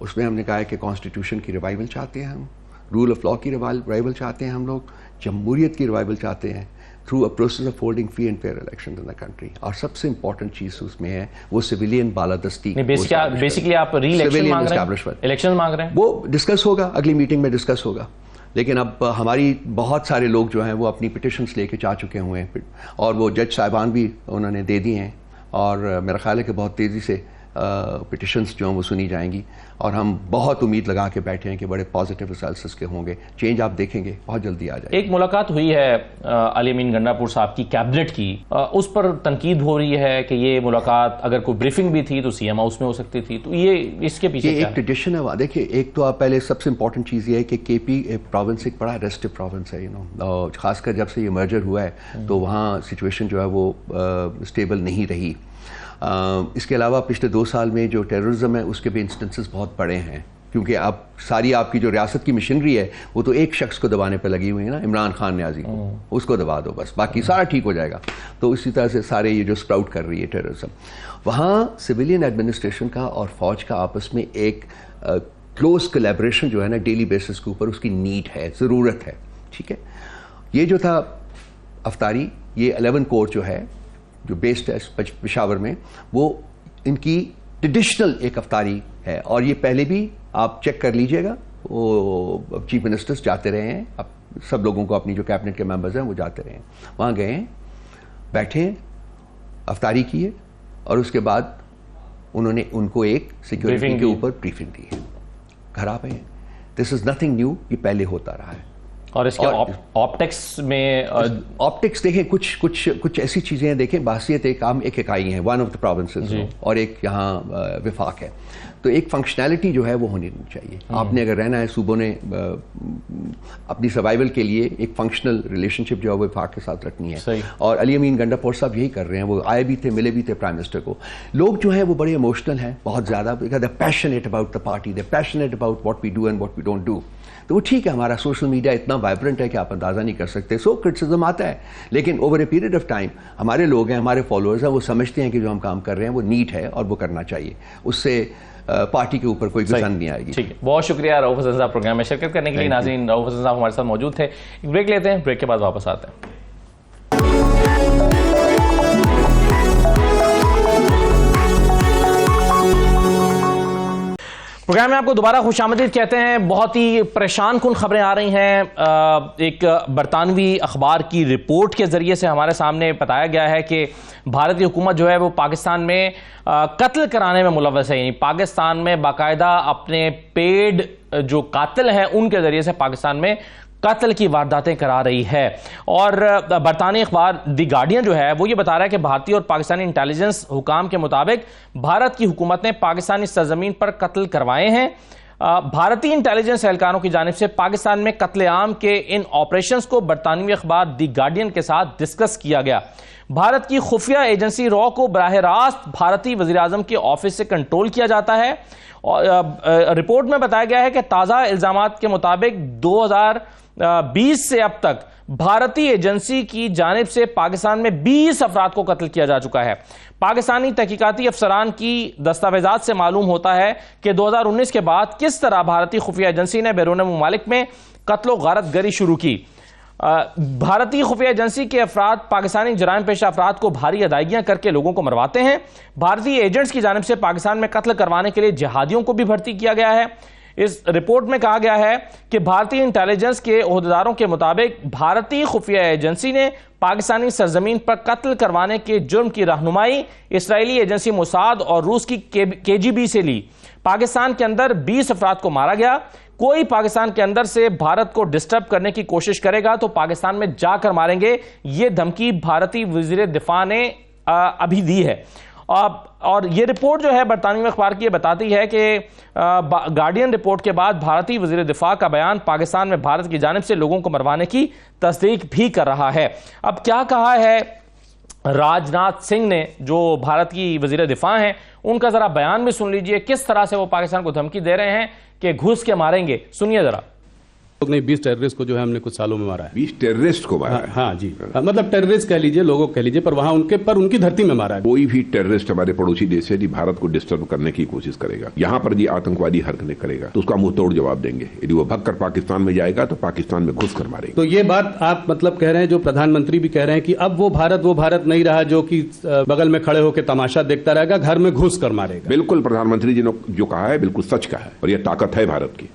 उसमें हमने कहा है कि कॉन्स्टिट्यूशन की रिवाइवल चाहते हैं हम, रूल ऑफ लॉ की रिवाइवल चाहते हैं हम लोग, जमहूरियत की रिवाइवल चाहते हैं through a process of holding free and fair elections in the country. और सबसे इंपॉर्टेंट चीज उसमें है वो सिविलियन बालादस्ती। बेसिकली आप री-इलेक्शन मांग रहे हैं, इलेक्शन मांग रहे हैं। वो डिस्कस होगा, अगली मीटिंग में डिस्कस होगा। लेकिन अब हमारी बहुत सारे लोग जो हैं वो अपनी पिटिशन्स लेके जा चुके हुए हैं, और वो जज साहिबान भी उन्होंने दे दिए हैं, और मेरा ख्याल है कि बहुत तेज़ी से पिटिशन्स जो हैं वो सुनी जाएंगी, और हम बहुत उम्मीद लगा के बैठे हैं कि बड़े पॉजिटिव रिजल्ट्स इसके होंगे। चेंज आप देखेंगे बहुत जल्दी आ जाएगी। एक मुलाकात हुई है अली अमीन गंडापुर साहब की कैबिनेट की, उस पर तनकीद हो रही है कि ये मुलाकात अगर कोई ब्रीफिंग भी थी तो सीएम हाउस में हो सकती थी, तो ये इसके पीछे ये एक ट्रेडिशन है। देखिए, एक तो आप पहले सबसे इंपॉर्टेंट चीज़ ये है कि केपी प्रोविंस एक बड़ा रेस्टिव प्रोविंस है, खासकर जब से ये मर्जर हुआ है तो वहाँ सिचुएशन जो है वो स्टेबल नहीं रही। इसके अलावा पिछले 2 साल में जो टेररिज्म है उसके भी इंस्टेंसेस बहुत बड़े हैं, क्योंकि अब सारी आपकी जो रियासत की मशीनरी है वो तो एक शख्स को दबाने पर लगी हुई है ना, इमरान खान न्याजी को, उसको दबा दो बस, बाकी सारा ठीक हो जाएगा। तो इसी तरह से सारे ये जो स्प्राउट कर रही है टेररिज्म, वहाँ सिविलियन एडमिनिस्ट्रेशन का और फौज का आपस में एक क्लोज कोलैबोरेशन जो है ना डेली बेसिस के ऊपर उसकी नीड है, ज़रूरत है। ठीक है, ये जो था अफ्तारी, ये 11 कोर जो है जो बेस्ड है पेशावर में, वो इनकी ट्रेडिशनल एक अफ्तारी है। और ये पहले भी आप चेक कर लीजिएगा, वो चीफ मिनिस्टर्स जाते रहे हैं, अब सब लोगों को अपनी जो कैबिनेट के मेंबर्स हैं वो जाते रहे हैं, वहाँ गए हैं, बैठे, अफ्तारी किए, और उसके बाद उन्होंने उनको एक सिक्योरिटी के ऊपर ब्रीफिंग दी है, घर आ गए हैं। दिस इज नथिंग न्यू, ये पहले होता रहा है। और इसके ऑप्टिक्स में ऑप्टिक्स देखें, कुछ ऐसी चीज़ें हैं। देखें, बासियत एक इकाई है, वन ऑफ द प्रोविंसेस, और एक यहाँ विफाक है, तो एक फंक्शनैलिटी जो है वो होनी चाहिए। आपने अगर रहना है, सूबों ने अपनी सर्वाइवल के लिए एक फंक्शनल रिलेशनशिप जो है वो विफाक के साथ रखनी है। और अली अमीन गंडापुर साहब यही कर रहे हैं, वो आए भी थे, मिले भी थे प्राइम मिनिस्टर को। लोग जो हैं वो बड़े इमोशनल हैं, बहुत ज़्यादा, they passionate about the party, they passionate about what we do and what we don't do. तो वो ठीक है, हमारा सोशल मीडिया इतना वाइब्रेंट है कि आप अंदाज़ा नहीं कर सकते, सो क्रिटिसिज्म आता है, लेकिन over a period of time हमारे लोग हैं, हमारे फॉलोअर्स हैं, वो समझते हैं कि जो हम काम कर रहे हैं वो नीट है और वो करना चाहिए, उससे पार्टी के ऊपर कोई गुस्सा नहीं आएगी। ठीक है, बहुत शुक्रिया रऊफ हसन साहब प्रोग्राम में शिरकत करने के लिए। नाज़रीन, रऊफ हसन साहब हमारे साथ मौजूद थे। एक ब्रेक लेते हैं, ब्रेक के बाद वापस आते हैं। प्रोग्राम में आपको दोबारा खुशामदीद कहते हैं। बहुत ही परेशान कुन खबरें आ रही हैं। एक बरतानवी अखबार की रिपोर्ट के ज़रिए से हमारे सामने बताया गया है कि भारतीय हुकूमत जो है वो पाकिस्तान में कत्ल कराने में मुलव्वस है, यानी पाकिस्तान में बाकायदा अपने पेड जो कातिल हैं उनके ज़रिए से पाकिस्तान में कत्ल की वारदातें करा रही है। और बरतानी अखबार द गार्डियन जो है वो ये बता रहा है कि भारतीय और पाकिस्तानी इंटेलिजेंस हुकाम के मुताबिक भारत की हुकूमत ने पाकिस्तानी सरजमीन पर कत्ल करवाए हैं। भारतीय इंटेलिजेंस एहलकारों की जानिब से पाकिस्तान में कत्लेआम के इन ऑपरेशंस को बरतानवी अखबार दी गार्डियन के साथ डिस्कस किया गया। भारत की खुफिया एजेंसी रॉ को बराह रास्त भारतीय वज़ीर आज़म के ऑफिस से कंट्रोल किया जाता है। और रिपोर्ट में बताया गया है कि ताज़ा इल्ज़ामात के मुताबिक 2020 से अब तक भारतीय एजेंसी की जानिब से पाकिस्तान में 20 अफराद को कत्ल किया जा चुका है। पाकिस्तानी तहकीकाती अफसरान की दस्तावेजात से मालूम होता है कि 2019 के बाद किस तरह भारतीय खुफिया एजेंसी ने बैरून मुमालिक में कत्लो गारत गरी शुरू की। भारतीय खुफिया एजेंसी के अफराद पाकिस्तानी जराइम पेशा अफराद को भारी अदायगियां करके लोगों को मरवाते हैं। भारतीय एजेंट्स की जानिब से पाकिस्तान में कत्ल करवाने के लिए जिहादियों को भी भर्ती किया गया है। इस रिपोर्ट में कहा गया है कि भारतीय इंटेलिजेंस के ओहदेदारों के मुताबिक भारतीय खुफिया एजेंसी ने पाकिस्तानी सरजमीन पर कत्ल करवाने के जुर्म की रहनुमाई इसराइली एजेंसी मोसाद और रूस की KGB से ली। पाकिस्तान के अंदर 20 अफराद को मारा गया। कोई पाकिस्तान के अंदर से भारत को डिस्टर्ब करने की कोशिश करेगा तो पाकिस्तान में जाकर मारेंगे, ये धमकी भारतीय वज़ीर दिफा ने अभी दी है। और ये रिपोर्ट जो है बरतानवी अखबार की बताती है कि गार्डियन रिपोर्ट के बाद भारतीय वज़ीर दिफा का बयान पाकिस्तान में भारत की जानिब से लोगों को मरवाने की तस्दीक भी कर रहा है। अब क्या कहा है राजनाथ सिंह ने, जो भारत की वज़ीर दिफा हैं, उनका जरा बयान भी सुन लीजिए, किस तरह से वो पाकिस्तान को धमकी दे रहे हैं कि घुस के मारेंगे। सुनिए जरा। नहीं, 20 टेररिस्ट को जो है हमने कुछ सालों में मारा है। 20 टेररिस्ट को मारा है? हाँ जी, मतलब टेररिस्ट कह लीजिए, लोगों कह लीजिए, पर वहां उनकी धरती में मारा है। कोई भी टेररिस्ट हमारे पड़ोसी देश से भारत को डिस्टर्ब करने की कोशिश करेगा, यहाँ पर जी आतंकवादी हरकतें करेगा तो उसका मुंह तोड़ जवाब देंगे। यदि वो भगकर पाकिस्तान में जाएगा तो पाकिस्तान में घुस कर मारेगा। तो ये बात आप मतलब कह रहे हैं, जो प्रधानमंत्री भी कह रहे हैं कि अब वो भारत नहीं रहा जो कि बगल में खड़े होकर तमाशा देखता रहेगा, घर में घुस कर मारेगा। बिल्कुल, प्रधानमंत्री जी ने जो कहा है बिल्कुल सच कहा है और यह ताकत है भारत की।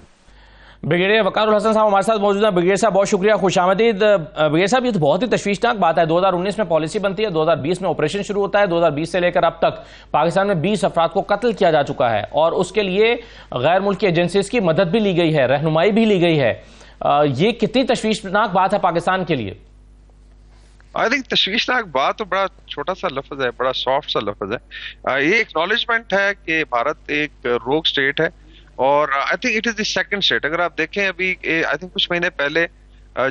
ब्रिगेडियर वकारुल हसन साहब हमारे साथ मौजूद हैं। ब्रिगेडियर साहब बहुत शुक्रिया, खुशामदीद। ब्रिगेडियर साहब, ये तो बहुत ही तशवीशनाक बात है। 2019 में पॉलिसी बनती है, 2020 में ऑपरेशन शुरू होता है, 2020 से लेकर अब तक पाकिस्तान में 20 अफराद को कत्ल किया जा चुका है और उसके लिए गैर मुल्की एजेंसीज की मदद भी ली गई है, रहनुमाई भी ली गई है। ये कितनी तशवीशनाक बात है पाकिस्तान के लिए? आई थिंक तशवीशनाक बात तो बड़ा छोटा सा लफ्ज है, बड़ा सॉफ्ट सा लफ्ज है। ये एक्नॉलेजमेंट है कि भारत एक रोग स्टेट है और I think it is the second state. अगर आप देखें अभी आई थिंक कुछ महीने पहले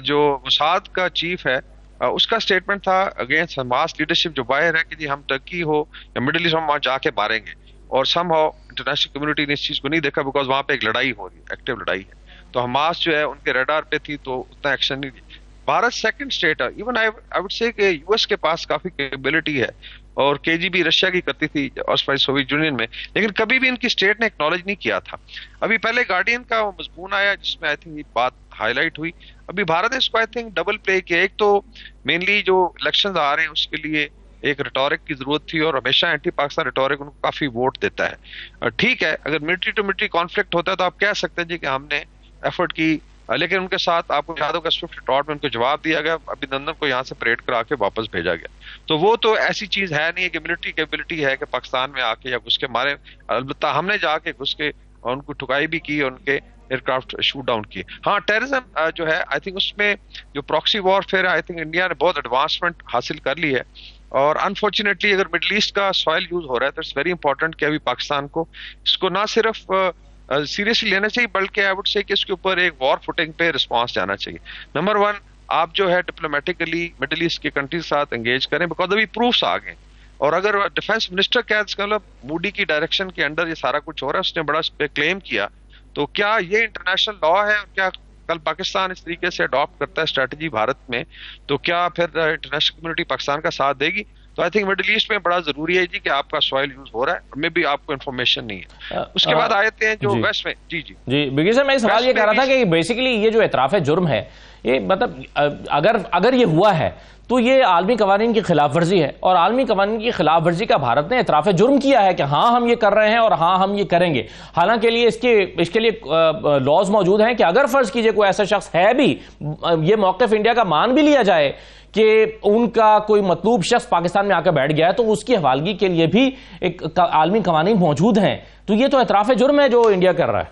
जो मोसाद का चीफ है उसका स्टेटमेंट था अगेंस्ट हमास लीडरशिप जो बाहर है कि जी हम टर्की हो या मिडिल ईस्ट हम वहां जाके मारेंगे, और समहाउ इंटरनेशनल कम्युनिटी ने इस चीज को नहीं देखा बिकॉज वहां पे एक लड़ाई हो रही है, एक्टिव लड़ाई है। तो हमास जो है उनके रडार पे थी तो उतना एक्शन नहीं लिया। भारत सेकंड स्टेट है। इवन आई वुड से कि यूएस के पास काफी कैपेबिलिटी है और KGB रशिया की करती थी और सोवियत यूनियन में, लेकिन कभी भी इनकी स्टेट ने एक्नॉलेज नहीं किया था। अभी पहले गार्डियन का वो मजमून आया जिसमें आई थिंक ये बात हाईलाइट हुई। अभी भारत ने इसको आई थिंक डबल प्ले किया। एक तो मेनली जो इलेक्शंस आ रहे हैं उसके लिए एक रिटोरिक की जरूरत थी और हमेशा एंटी पाकिस्तान रिटोरिक उनको काफी वोट देता है। ठीक है, अगर मिलिट्री टू मिलिट्री कॉन्फ्लिक्ट होता है तो आप कह सकते हैं जी कि हमने एफर्ट की, लेकिन उनके साथ आपको याद होगा स्विफ्ट रिटॉर्ट में उनको जवाब दिया गया, अभिनंदन को यहाँ से परेड करा के वापस भेजा गया। तो वो तो ऐसी चीज है नहीं है कि मिलिट्री कैपेबिलिटी है कि पाकिस्तान में आके या घुस के मारे। अलबत्ता हमने जाके घुस के उनको ठुकाई भी की, उनके एयरक्राफ्ट शूट डाउन किए। हाँ, टेररिज्म जो है आई थिंक उसमें जो proxy warfare I think India ने बहुत एडवांसमेंट हासिल कर ली है और अनफॉर्चुनेटली अगर मिडल ईस्ट का सॉइल यूज हो रहा है तो इट्स वेरी इंपॉर्टेंट कि अभी पाकिस्तान को इसको ना सिर्फ सीरियसली लेना चाहिए बल्कि आई वुड से कि इसके ऊपर एक वॉर फुटिंग पे रिस्पांस जाना चाहिए। नंबर 1, आप जो है डिप्लोमेटिकली मिडिल ईस्ट के कंट्रीज के साथ एंगेज करें बिकॉज अभी प्रूफ्स आ गए। और अगर डिफेंस मिनिस्टर क्या मतलब मूडी की डायरेक्शन के अंडर ये सारा कुछ हो रहा है, उसने बड़ा इस पे क्लेम किया, तो क्या ये इंटरनेशनल लॉ है और क्या कल पाकिस्तान इस तरीके से अडॉप्ट करता है स्ट्रेटजी भारत में तो क्या फिर इंटरनेशनल कम्युनिटी पाकिस्तान का साथ देगी? तो आई थिंक मिडिल ईस्ट में बड़ा जरूरी है जी कि आपका सॉइल यूज हो रहा है और मे भी आपको इन्फॉर्मेशन नहीं है। उसके बाद आते हैं जो वेस्ट में। जी बिगिर साहब, मैं सवाल ये कह रहा था कि बेसिकली ये जो एतराफ जुर्म है, ये मतलब अगर ये हुआ है तो ये आलमी कवानीन की खिलाफ वर्जी है और आलमी कवानीन की खिलाफ वर्जी का भारत ने एतराफ जुर्म किया है कि हाँ हम ये कर रहे हैं और हाँ हम ये करेंगे। हालांकि इसके लिए लॉज मौजूद हैं कि अगर फर्ज कीजिए कोई ऐसा शख्स है भी, ये मौक़िफ़ इंडिया का मान भी लिया जाए कि उनका कोई मतलूब शख्स पाकिस्तान में आकर बैठ गया है तो उसकी हवालगी के लिए भी एक आलमी कवानीन मौजूद हैं। तो ये तो एतराफ जुर्म है जो इंडिया कर रहा है।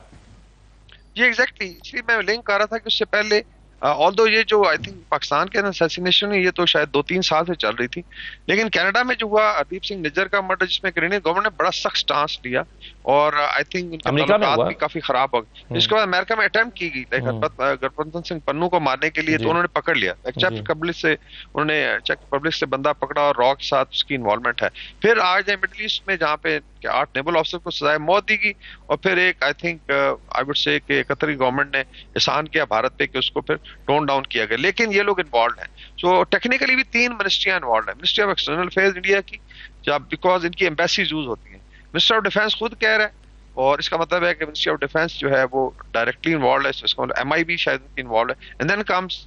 जी एग्जैक्टली, इसलिए मैं लिंक कर रहा था कि उससे पहले ऑल्दो ये जो आई थिंक पाकिस्तान के असैसिनेशन ये तो शायद 2-3 साल से चल रही थी, लेकिन कनाडा में जो हुआ हरदीप सिंह निज्जर का मर्डर जिसमें कैनेडियन गवर्नमेंट ने बड़ा सख्त स्टांस लिया और आई थिंक उनके अमेरिका में ताल्लुकात हुआ भी काफी खराब हो गए। इसके बाद अमेरिका में अटेम्प्ट की गई गठबंधन सिंह पन्नू को मारने के लिए, तो उन्होंने पकड़ लिया। चेक रिपब्लिक से उन्होंने चेक रिपब्लिक से बंदा पकड़ा और रॉ के साथ उसकी इन्वॉल्वमेंट है। फिर आज है मिडिल ईस्ट में जहाँ पे 8 नेवल ऑफिसर को सजाए मौत दी गई, और फिर एक I think I would say कि कतरी गवर्नमेंट ने एहसान किया भारत पे कि उसको फिर टोन डाउन किया गया, लेकिन ये लोग इन्वॉल्व हैं। सो टेक्निकली भी 3 मिनिस्ट्रियां इन्वॉल्व है। Ministry of external affairs India की, जब बिकॉज इनकी एम्बेसीज यूज होती हैं। मिनिस्टर ऑफ डिफेंस खुद कह रहा है, और इसका मतलब है कि मिनिस्ट्री ऑफ डिफेंस जो है वो डायरेक्टली इन्वॉल्व है, इसका मतलब MIB शायद इन्वॉल्व है। एंड देन कम्स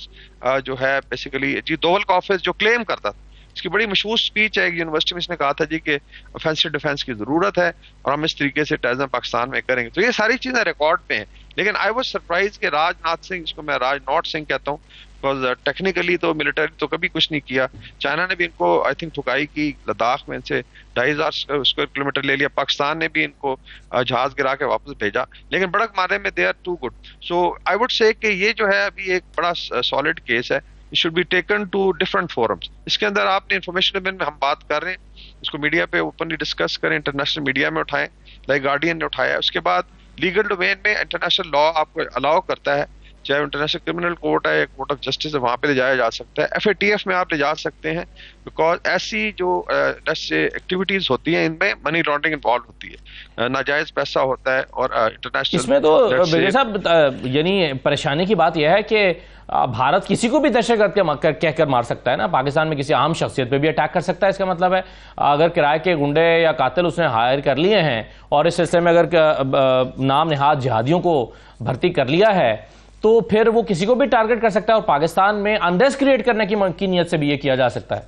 जो है बेसिकली जी दोवल का ऑफिस जो क्लेम करता था, इसकी बड़ी मशहूर स्पीच है यूनिवर्सिटी में, इसने कहा था जी कि ऑफेंसिव डिफेंस की जरूरत है और हम इस तरीके से टेररिज्म पाकिस्तान में करेंगे। तो ये सारी चीजें रिकॉर्ड पे हैं। लेकिन आई वाज सरप्राइज कि राजनाथ सिंह, इसको मैं राजनाथ सिंह कहता हूँ, बिकॉज टेक्निकली तो मिलिटरी तो कभी कुछ नहीं किया। चाइना ने भी इनको आई थिंक ठुकाई की, लद्दाख में इनसे 2500 स्क्वायर किलोमीटर ले लिया। पाकिस्तान ने भी इनको जहाज गिरा के वापस भेजा, लेकिन बड़क मारने में they are too good. So I would say कि ये जो है अभी एक बड़ा सॉलिड केस है, it should be taken to different forums. इसके अंदर आपने इंफॉर्मेशन में हम बात कर रहे हैं, इसको मीडिया पे ओपनली डिस्कस करें, इंटरनेशनल मीडिया में उठाएं, लाइक गार्डियन ने उठाया। उसके बाद लीगल डोमेन में इंटरनेशनल लॉ आपको अलाउ करता है, चाहे इंटरनेशनल क्रिमिनल कोर्ट है या कोर्ट ऑफ जस्टिस है, वहां पे ले जाया जा सकता है। FATF में आप ले जा सकते हैं, बिकॉज ऐसी जो एक्टिविटीज होती हैं इनमें मनी लॉन्ड्रिंग इन्वॉल्व होती है, नाजायज पैसा होता है। और इंटरनेशनल इसमें तो बिरगे साहब यानी परेशानी की बात यह है कि भारत किसी को भी दहशतगर्द कहकर मार सकता है ना, पाकिस्तान में किसी आम शख्सियत पे भी अटैक कर सकता है। इसका मतलब है अगर किराए के गुंडे या कातिल उसने हायर कर लिए हैं और इस सिलसिले में अगर नाम निहाद जिहादियों को भर्ती कर लिया है, तो फिर वो किसी को भी टारगेट कर सकता है, और पाकिस्तान में अनरेस्ट क्रिएट करने की नीयत से भी ये किया जा सकता है।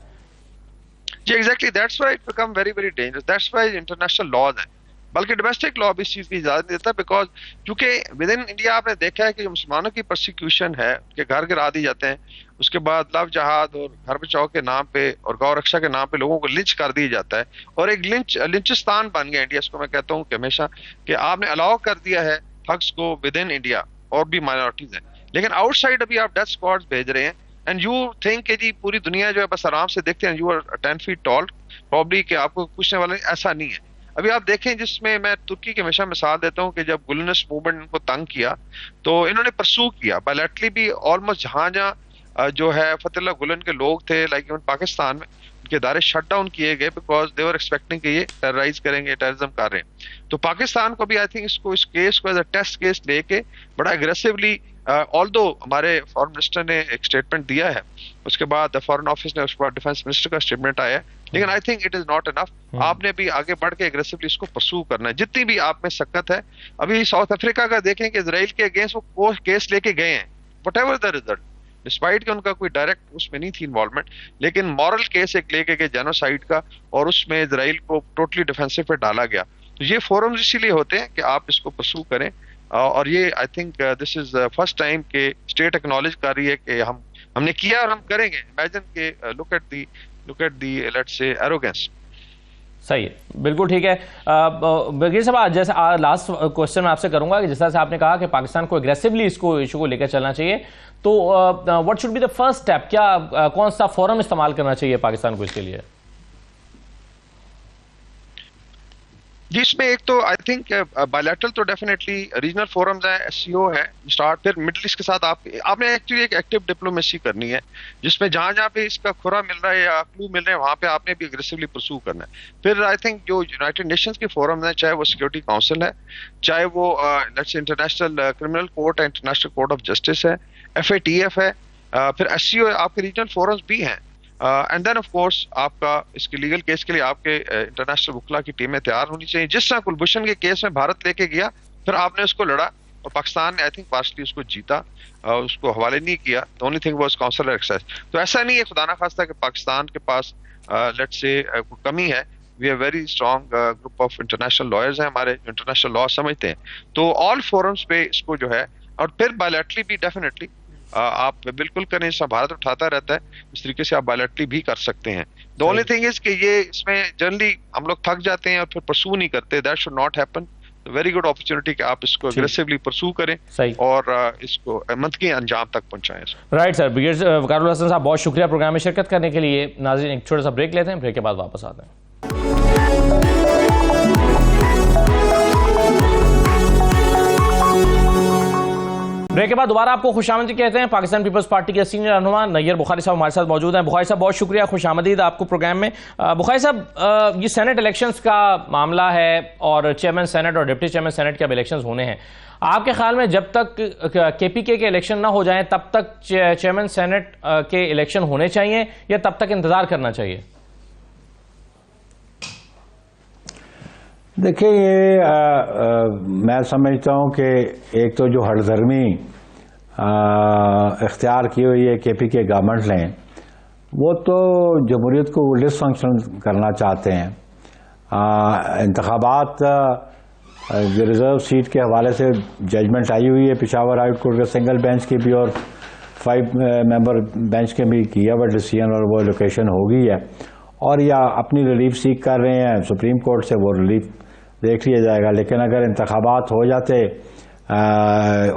जी exactly, that's why it become very very dangerous, that's why international laws हैं। बल्कि डोमेस्टिक लॉ भी इस चीज की इजाजत देता है, बिकॉज क्योंकि विद इन इंडिया आपने देखा है कि जो मुसलमानों की प्रोसिक्यूशन है कि घर गिरा दी जाते हैं, उसके बाद लव जहाद और घर बचाओ के नाम पे और गौ रक्षा के नाम पे लोगों को लिंच कर दिया जाता है, और एक लिंचिस्तान बन गया इंडिया। इसको मैं कहता हूँ कि हमेशा कि आपने अलाउ कर दिया है हक्स को विद इन इंडिया, और भी माइनॉरिटीज हैं, लेकिन आउटसाइड अभी आप डेथ स्क्वाड्स भेज रहे हैं। एंड यू थिंक कि जी पूरी दुनिया जो है बस आराम से देखते हैं, you are 10 feet tall probably कि आपको पूछने वाले, ऐसा नहीं है। अभी आप देखें, जिसमें मैं तुर्की की हमेशा मिसाल देता हूं कि जब गुलनस मूवमेंट इनको तंग किया तो इन्होंने परसू किया बायलैटरली भी, ऑलमोस्ट जहां जो है फतेहुल्लाह गुलन के लोग थे, लाइक इवन पाकिस्तान में उनके इदारे शट डाउन किए गए, बिकॉज दे वर एक्सपेक्टिंग कि ये टेरराइज करेंगे, टेररिज्म कर रहे हैं। तो पाकिस्तान को भी आई थिंक इस केस को एज अ टेस्ट केस लेके बड़ा एग्रेसिवली, ऑल्दो हमारे फॉरेन मिनिस्टर ने एक स्टेटमेंट दिया है, उसके बाद फॉरेन ऑफिस ने, उसके बाद डिफेंस मिनिस्टर का स्टेटमेंट आया है, लेकिन I think it is not enough. आपने भी आगे बढ़ के एग्रेसिवली इसको परसू करना है, जितनी भी आप में सकत है। अभी साउथ अफ्रीका का देखें कि इजराइल के अगेंस्ट वो केस लेके गए हैं, what ever the result, despite कि उनका कोई डायरेक्ट उसमें नहीं थी इन्वॉल्वमेंट, लेकिन मॉरल केस एक लेके गए जेनोसाइड का, और उसमें इजराइल को टोटली डिफेंसिव पे डाला गया। तो ये फोरम्स इसीलिए होते हैं कि आप इसको परसू करें, और ये I think this is first time के स्टेट एक्नॉलेज कर रही है कि हमने किया और हम करेंगे। इमेजिन के look at the let's say arrogance. सही है, बिल्कुल ठीक है। बगीर साहब, जैसे लास्ट क्वेश्चन मैं आपसे करूंगा कि जिस तरह से आपने कहा कि पाकिस्तान को एग्रेसिवली इसको इशू को लेकर चलना चाहिए, तो what should be the first step, क्या कौन सा फोरम इस्तेमाल करना चाहिए पाकिस्तान को इसके लिए? जिसमें एक तो आई थिंक बायलैटरल तो डेफिनेटली रीजनल फोरम्स है, SCO है स्टार्ट, फिर मिडिल ईस्ट के साथ आपने एक्चुअली एक एक्टिव डिप्लोमेसी करनी है, जिसमें जहां जहां पे इसका खुरा मिल रहा है या क्लू मिल रहे हैं वहां पे आपने भी एग्रेसिवली परसू करना है। फिर आई थिंक जो यूनाइटेड नेशंस के फोरम्स हैं, चाहे वो सिक्योरिटी काउंसिल है, चाहे वो लेट्स इंटरनेशनल क्रिमिनल कोर्ट है, इंटरनेशनल कोर्ट ऑफ जस्टिस है, FATF है, फिर SCO है, आपके रीजनल फोरम्स भी हैं। एंड देन ऑफ कोर्स आपका इसके लीगल केस के लिए आपके इंटरनेशनल वकला की टीमें तैयार होनी चाहिए। जिस तरह कुलभूषण के केस में भारत लेके गया, फिर आपने उसको लड़ा और पाकिस्तान ने आई थिंक पार्शली उसको जीता, उसको हवाले नहीं किया। The only thing was counsellor access. तो ऐसा नहीं है खुदा ना खास्ता कि पाकिस्तान के पास लेट्स से कमी है। We are very strong group of international lawyers हैं हमारे, इंटरनेशनल लॉ समझते हैं। तो ऑल फोरम्स पे इसको जो है, और फिर बायलैटरली भी डेफिनेटली आप बिल्कुल करें, जैसा भारत उठाता रहता है इस तरीके से आप बायलैटरली भी कर सकते हैं। द ओनली थिंग इज कि ये इसमें जनरली हम लोग थक जाते हैं और फिर परसू नहीं करते। That should not happen. Very good opportunity कि आप इसको एग्रेसिवली परसू करें और इसको मंतकी अंजाम तक पहुंचाएं। Right sir, brigadier Waqarul Hasan साहब, बहुत शुक्रिया प्रोग्राम में शिरकत करने के लिए। नाज़रीन, एक छोटा सा ब्रेक लेते हैं, ब्रेक के बाद वापस आते हैं। ब्रेक के बाद दोबारा आपको खुशामदीद कहते हैं। पाकिस्तान पीपल्स पार्टी के सीनियर रहनुमा नैयर बुखारी साहब हमारे साथ मौजूद हैं। बुखारी साहब बहुत शुक्रिया, खुशामदीद आपको प्रोग्राम में। बुखारी साहब, ये सेनेट इलेक्शंस का मामला है और चेयरमैन सेनेट और डिप्टी चेयरमैन सेनेट के अब इलेक्शंस होने हैं। आपके ख्याल में जब तक केपीके के इलेक्शन ना हो जाएं तब तक चेयरमैन सेनेट के इलेक्शन होने चाहिए या तब तक इंतजार करना चाहिए? देखिए, ये मैं समझता हूँ कि एक तो जो हठधर्मी इख्तियार की हुई है केपीके गवर्नमेंट ने, वो तो जमहूरियत को डिसफंक्शन करना चाहते हैं। इंतखाबात जो रिज़र्व सीट के हवाले से जजमेंट आई हुई है पेशावर हाई कोर्ट के सिंगल बेंच की भी और 5 मेंबर बेंच के भी किया हुआ डिसीजन, और वो लोकेशन हो गई है और या अपनी रिलीफ सीख कर रहे हैं सुप्रीम कोर्ट से, वो रिलीफ देख लिया जाएगा। लेकिन अगर इंतखाबात हो जाते,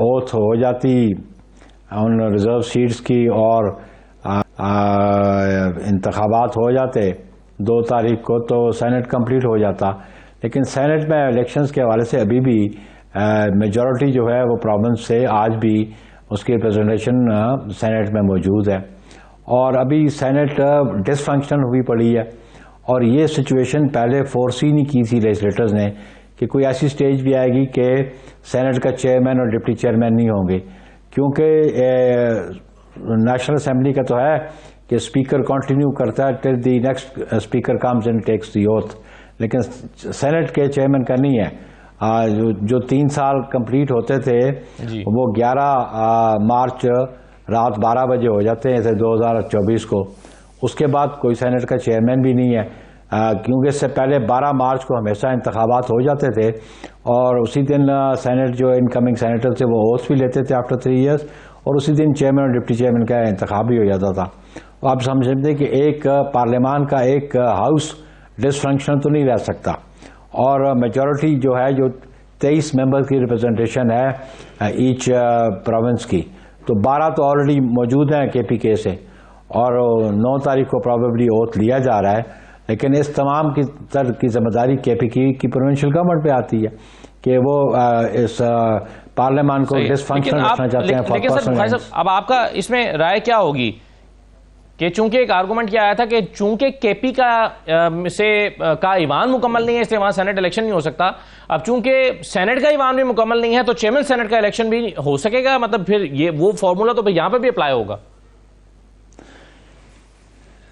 ओथ हो जाती उन रिज़र्व सीट्स की और इंतखाबात हो जाते 2 तारीख को, तो सेनेट कंप्लीट हो जाता। लेकिन सेनेट में इलेक्शंस के हवाले से अभी भी मेजॉरिटी जो है वो प्रोविंस से आज भी उसकी रिप्रेजेंटेशन सेनेट में मौजूद है और अभी सेनेट डिसफंक्शन हुई पड़ी है। और ये सिचुएशन पहले फोरसी नहीं की थी लेजिस्लेटर्स ने कि कोई ऐसी स्टेज भी आएगी कि सेनेट का चेयरमैन और डिप्टी चेयरमैन नहीं होंगे, क्योंकि नेशनल असेंबली का तो है कि स्पीकर कंटिन्यू करता है till the next speaker comes and takes the oath, लेकिन सेनेट के चेयरमैन का नहीं है। जो 3 साल कंप्लीट होते थे वो 11 मार्च रात 12 बजे हो जाते हैं 2024 को। उसके बाद कोई सेनेट का चेयरमैन भी नहीं है, क्योंकि इससे पहले 12 मार्च को हमेशा इंतखाबात हो जाते थे और उसी दिन सेनेट जो इनकमिंग सेनेटर थे वो ओथ भी लेते थे आफ्टर 3 इयर्स, और उसी दिन चेयरमैन और डिप्टी चेयरमैन का इंतखाब भी हो जाता था। आप समझते कि एक पार्लियामान का एक हाउस डिसफंक्शन तो नहीं रह सकता, और मेजॉरिटी जो है जो 23 मेंबर्स की रिप्रेजेंटेशन है ईच प्रोविंस की, तो 12 तो ऑलरेडी मौजूद हैं केपीके से और 9 तारीख को प्रॉबेबली ओथ लिया जा रहा है। लेकिन इस तमाम की जिम्मेदारी केपीके की प्रोविंशियल गवर्नमेंट पे आती है कि वो इस पार्लियामान को डिसफंक्शन रखना चाहते हैं फॉर पर्सनल। अब आपका इसमें राय क्या होगी कि चूंकि एक आर्गुमेंट क्या आया था कि चूंकि केपी का ईवान मुकम्मल नहीं है इसलिए वहां सेनेट इलेक्शन नहीं हो सकता, अब चूंकि सेनेट का ईवान भी मुकम्मल नहीं है तो चेयरमैन सेनेट का इलेक्शन भी हो सकेगा, मतलब फिर ये वो फॉर्मूला तो फिर यहां पर भी अप्लाई होगा?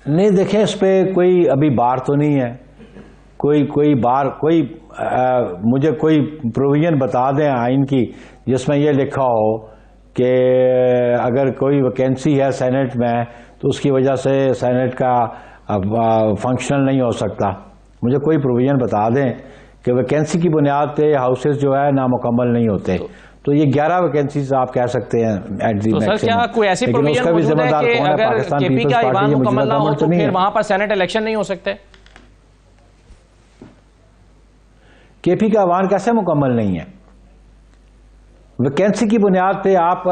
नहीं, देखें, इस पे कोई अभी बार तो नहीं है, कोई बार मुझे कोई प्रोविजन बता दें आइन की जिसमें यह लिखा हो कि अगर कोई वैकेंसी है सेनेट में तो उसकी वजह से सेनेट का फंक्शनल नहीं हो सकता। मुझे कोई प्रोविजन बता दें कि वैकेंसी की बुनियाद पे हाउसेस जो है नामुकम्मल नहीं होते। तो ये 11 वैकेंसीज आप कह सकते हैं एट दी मैक्सिमम। सर, क्या कोई ऐसी प्रोविजन मौजूद है कि अगर केपी का ईवान मुकम्मल ना हो तो फिर वहां पर सेनेट इलेक्शन नहीं हो सकते? केपी का ईवान कैसे मुकम्मल नहीं है? वैकेंसी की बुनियाद पे आप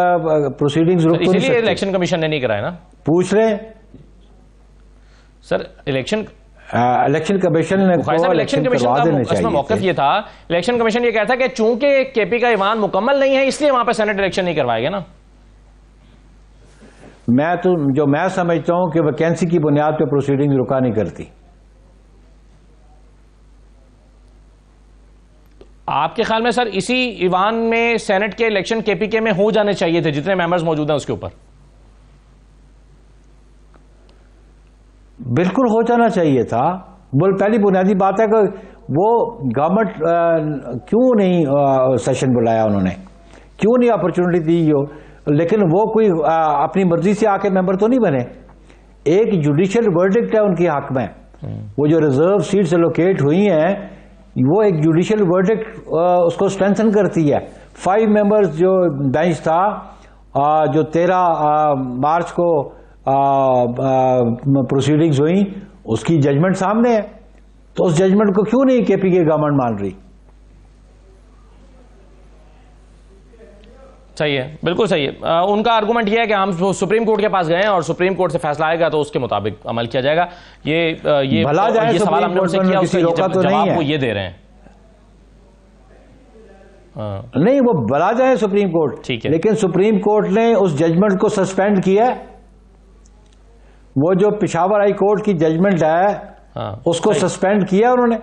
प्रोसीडिंग्स रोक तो नहीं सकते। इलेक्शन कमीशन ने नहीं कराया ना, पूछ रहे सर। इलेक्शन कमीशन ने इलेक्शन कमीशन का मौक़िफ़ ये था, इलेक्शन कमीशन ये कहता कि चूंकि केपी का ईवान मुकम्मल नहीं है इसलिए वहां पर सेनेट इलेक्शन नहीं करवाएगा ना। मैं समझता हूं कि वैकेंसी की बुनियाद पे प्रोसीडिंग रुका नहीं करती। आपके ख्याल में सर इसी ईवान में सेनेट के इलेक्शन केपीके में हो जाने चाहिए थे जितने मेंबर्स मौजूद हैं उसके ऊपर? बिल्कुल हो जाना चाहिए था। पहली बुनियादी बात है कि वो गवर्नमेंट क्यों नहीं सेशन बुलाया, उन्होंने क्यों नहीं अपॉर्चुनिटी दी हो। लेकिन वो कोई अपनी मर्जी से आके मेंबर तो नहीं बने, एक जुडिशियल वर्डिक्ट है उनके हक में। वो जो रिजर्व सीट्स एलोकेट हुई हैं वो एक जुडिशियल वर्डिक्ट उसको स्ट्रेंथन करती है। 5 मेंबर्स जो बेंच था जो 13 मार्च को प्रोसीडिंग्स हुई उसकी जजमेंट सामने है, तो उस जजमेंट को क्यों नहीं केपीके गवर्नमेंट मान रही? सही है, बिल्कुल सही है। उनका आर्गुमेंट यह है कि हम सुप्रीम कोर्ट के पास गए हैं और सुप्रीम कोर्ट से फैसला आएगा तो उसके मुताबिक अमल किया जाएगा। ये भला जाए, ये सवाल हमने उनसे किया, उसका जवाब वो ये दे रहे हैं। नहीं, वो बला जाए सुप्रीम कोर्ट, ठीक है, लेकिन सुप्रीम कोर्ट ने उस जजमेंट को सस्पेंड किया। वो जो पेशावर हाई कोर्ट की जजमेंट है उसको सस्पेंड किया उन्होंने।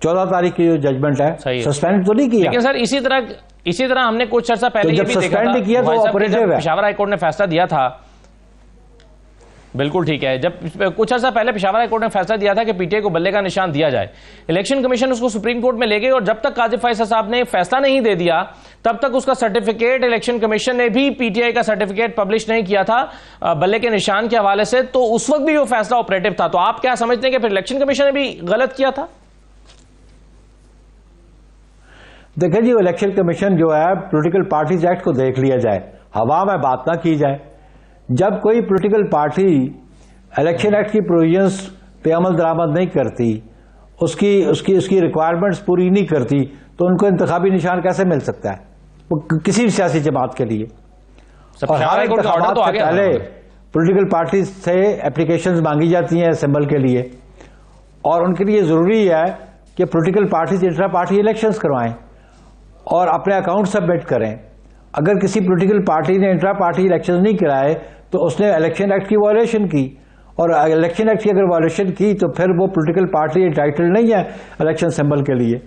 14 तारीख की जो जजमेंट है सस्पेंड तो नहीं किया। लेकिन सर इसी तरह हमने कुछ चर्चा पहले तो जब सस्पेंड किया तो ऑपरेटिव है। पेशावर हाईकोर्ट ने फैसला दिया था, बिल्कुल ठीक है, जब कुछ अर्सा पहले पेशावर हाईकोर्ट ने फैसला दिया था कि पीटीआई को बल्ले का निशान दिया जाए, इलेक्शन कमीशन उसको सुप्रीम कोर्ट में ले गई और जब तक काजिब फैसल साहब ने फैसला नहीं दे दिया तब तक उसका सर्टिफिकेट, इलेक्शन कमीशन ने भी पीटीआई का सर्टिफिकेट पब्लिश नहीं किया था बल्ले के निशान के हवाले से, तो उस वक्त भी वो फैसला ऑपरेटिव था। तो आप क्या समझते हैं कि फिर इलेक्शन कमीशन ने भी गलत किया था? देखिए जी, इलेक्शन कमीशन जो है पॉलिटिकल पार्टीज एक्ट को देख लिया जाए, हवा में बात ना की जाए। जब कोई पॉलिटिकल पार्टी इलेक्शन एक्ट की प्रोविजंस पे अमल दरामद नहीं करती, उसकी रिक्वायरमेंट्स पूरी नहीं करती, तो उनको इंतखाबी निशान कैसे मिल सकता है वो किसी भी सियासी जमात के लिए? और हर इंतखाबात से पहले पॉलिटिकल पार्टी से एप्लीकेशंस मांगी जाती हैं सिंबल के लिए, और उनके लिए जरूरी है कि political parties intra party elections करवाएं और अपने अकाउंट सबमिट करें। अगर किसी पॉलिटिकल पार्टी ने इंट्रा पार्टी इलेक्शन नहीं कराए तो उसने इलेक्शन एक्ट की वायलेशन की, और इलेक्शन एक्ट की अगर वायलेशन की तो फिर वो पॉलिटिकल पार्टी एंटाइटल्ड नहीं है इलेक्शन सिंबल के लिए।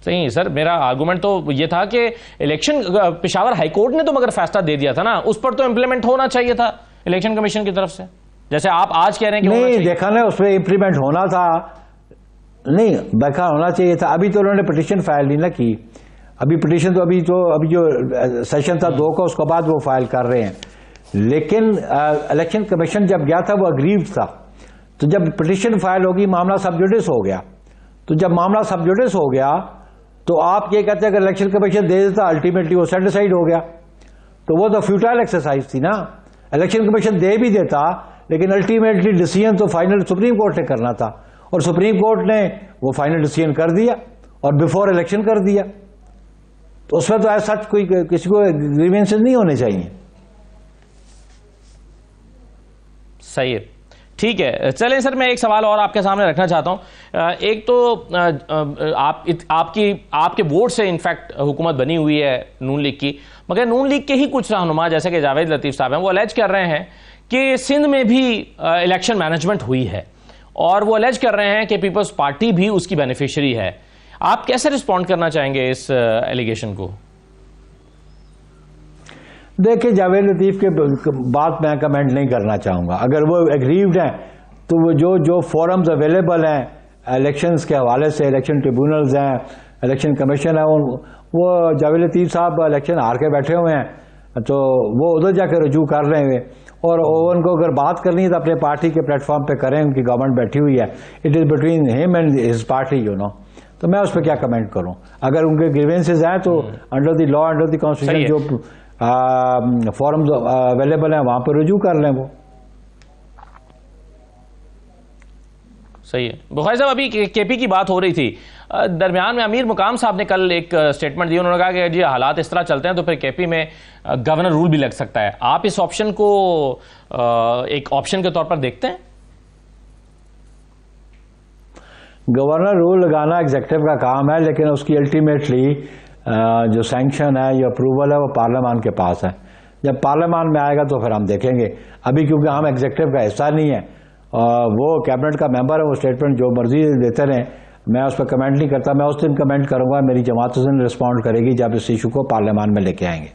सही सर, मेरा आर्गुमेंट तो ये था कि इलेक्शन पेशावर हाईकोर्ट ने तो मगर फैसला दे दिया था ना, उस पर तो इंप्लीमेंट होना चाहिए था इलेक्शन कमीशन की तरफ से, जैसे आप आज कह रहे हैं कि नहीं देखा ना, उसमें इंप्लीमेंट होना था, नहीं देखा होना चाहिए था। अभी तो उन्होंने पिटीशन फाइल नहीं ना की, अभी पिटीशन तो अभी जो सेशन था 2 का उसके बाद वो फाइल कर रहे हैं। लेकिन इलेक्शन कमीशन जब गया था वो अग्रीव्ड था, तो जब पिटीशन फाइल होगी मामला सब जुडिस हो गया, तो जब मामला सब जुडिस हो गया तो आप ये कहते हैं अगर इलेक्शन कमीशन दे देता अल्टीमेटली वो सेटिसाइड हो गया, तो वो तो फ्यूटाइल एक्सरसाइज थी ना। इलेक्शन कमीशन दे भी देता लेकिन अल्टीमेटली डिसीजन तो फाइनल सुप्रीम कोर्ट ने करना था, और सुप्रीम कोर्ट ने वो फाइनल डिसीजन कर दिया और बिफोर इलेक्शन कर दिया, तो उसमें तो ऐसा कोई किसी को ग्रीवेंसेस नहीं होने चाहिए। सही है, ठीक है। चलें सर, मैं एक सवाल और आपके सामने रखना चाहता हूं। एक तो आपके वोट से इनफैक्ट हुकूमत बनी हुई है नून लीग की, मगर नून लीग के ही कुछ रहनुमा जैसे कि जावेद लतीफ साहब हैं, वो अलेज कर रहे हैं कि सिंध में भी इलेक्शन मैनेजमेंट हुई है, और वो अलेज कर रहे हैं कि पीपल्स पार्टी भी उसकी बेनिफिशियरी है। आप कैसे रिस्पॉन्ड करना चाहेंगे इस एलिगेशन को? देखिए, जावेद लतीफ के बात मैं कमेंट नहीं करना चाहूंगा। अगर वो एग्रीव्ड हैं तो वो जो फोरम्स अवेलेबल हैं इलेक्शंस के हवाले से, इलेक्शन ट्रिब्यूनल्स हैं, इलेक्शन कमीशन है, वो जावेद लतीफ साहब इलेक्शन हार के बैठे हुए हैं, तो वो उधर जाकर रजू कर रहे हैं, और उनको अगर बात करनी है तो अपने पार्टी के प्लेटफॉर्म पे करें, उनकी गवर्नमेंट बैठी हुई है, it is between him and his party, you know. तो मैं उस पर क्या कमेंट करूं? अगर उनके ग्रीवेंसेस हैं तो under the law, under the constitution जो फॉरम्स अवेलेबल हैं वहां पर रजू कर लें वो। सही है। बुखारी साहब, अभी केपी की बात हो रही थी, दरमियान में अमीर मुकाम साहब ने कल एक स्टेटमेंट दी, उन्होंने कहा कि जी हालात इस तरह चलते हैं तो फिर केपी में गवर्नर रूल भी लग सकता है। आप इस ऑप्शन को एक ऑप्शन के तौर पर देखते हैं? गवर्नर रूल लगाना एग्जीक्यूटिव का काम है, लेकिन उसकी अल्टीमेटली जो सैंक्शन है, जो अप्रूवल है, वो पार्लियामान के पास है। जब पार्लियामान में आएगा तो फिर हम देखेंगे। अभी क्योंकि हम एग्जीक्यूटिव का हिस्सा नहीं है, वो कैबिनेट का मेंबर है, वो स्टेटमेंट जो मर्जी देते रहें, मैं उस पर कमेंट नहीं करता। मैं उस दिन कमेंट करूंगा, मेरी जमात उस दिन रिस्पॉन्ड करेगी जब इस इशू को पार्लियामान में लेके आएंगे।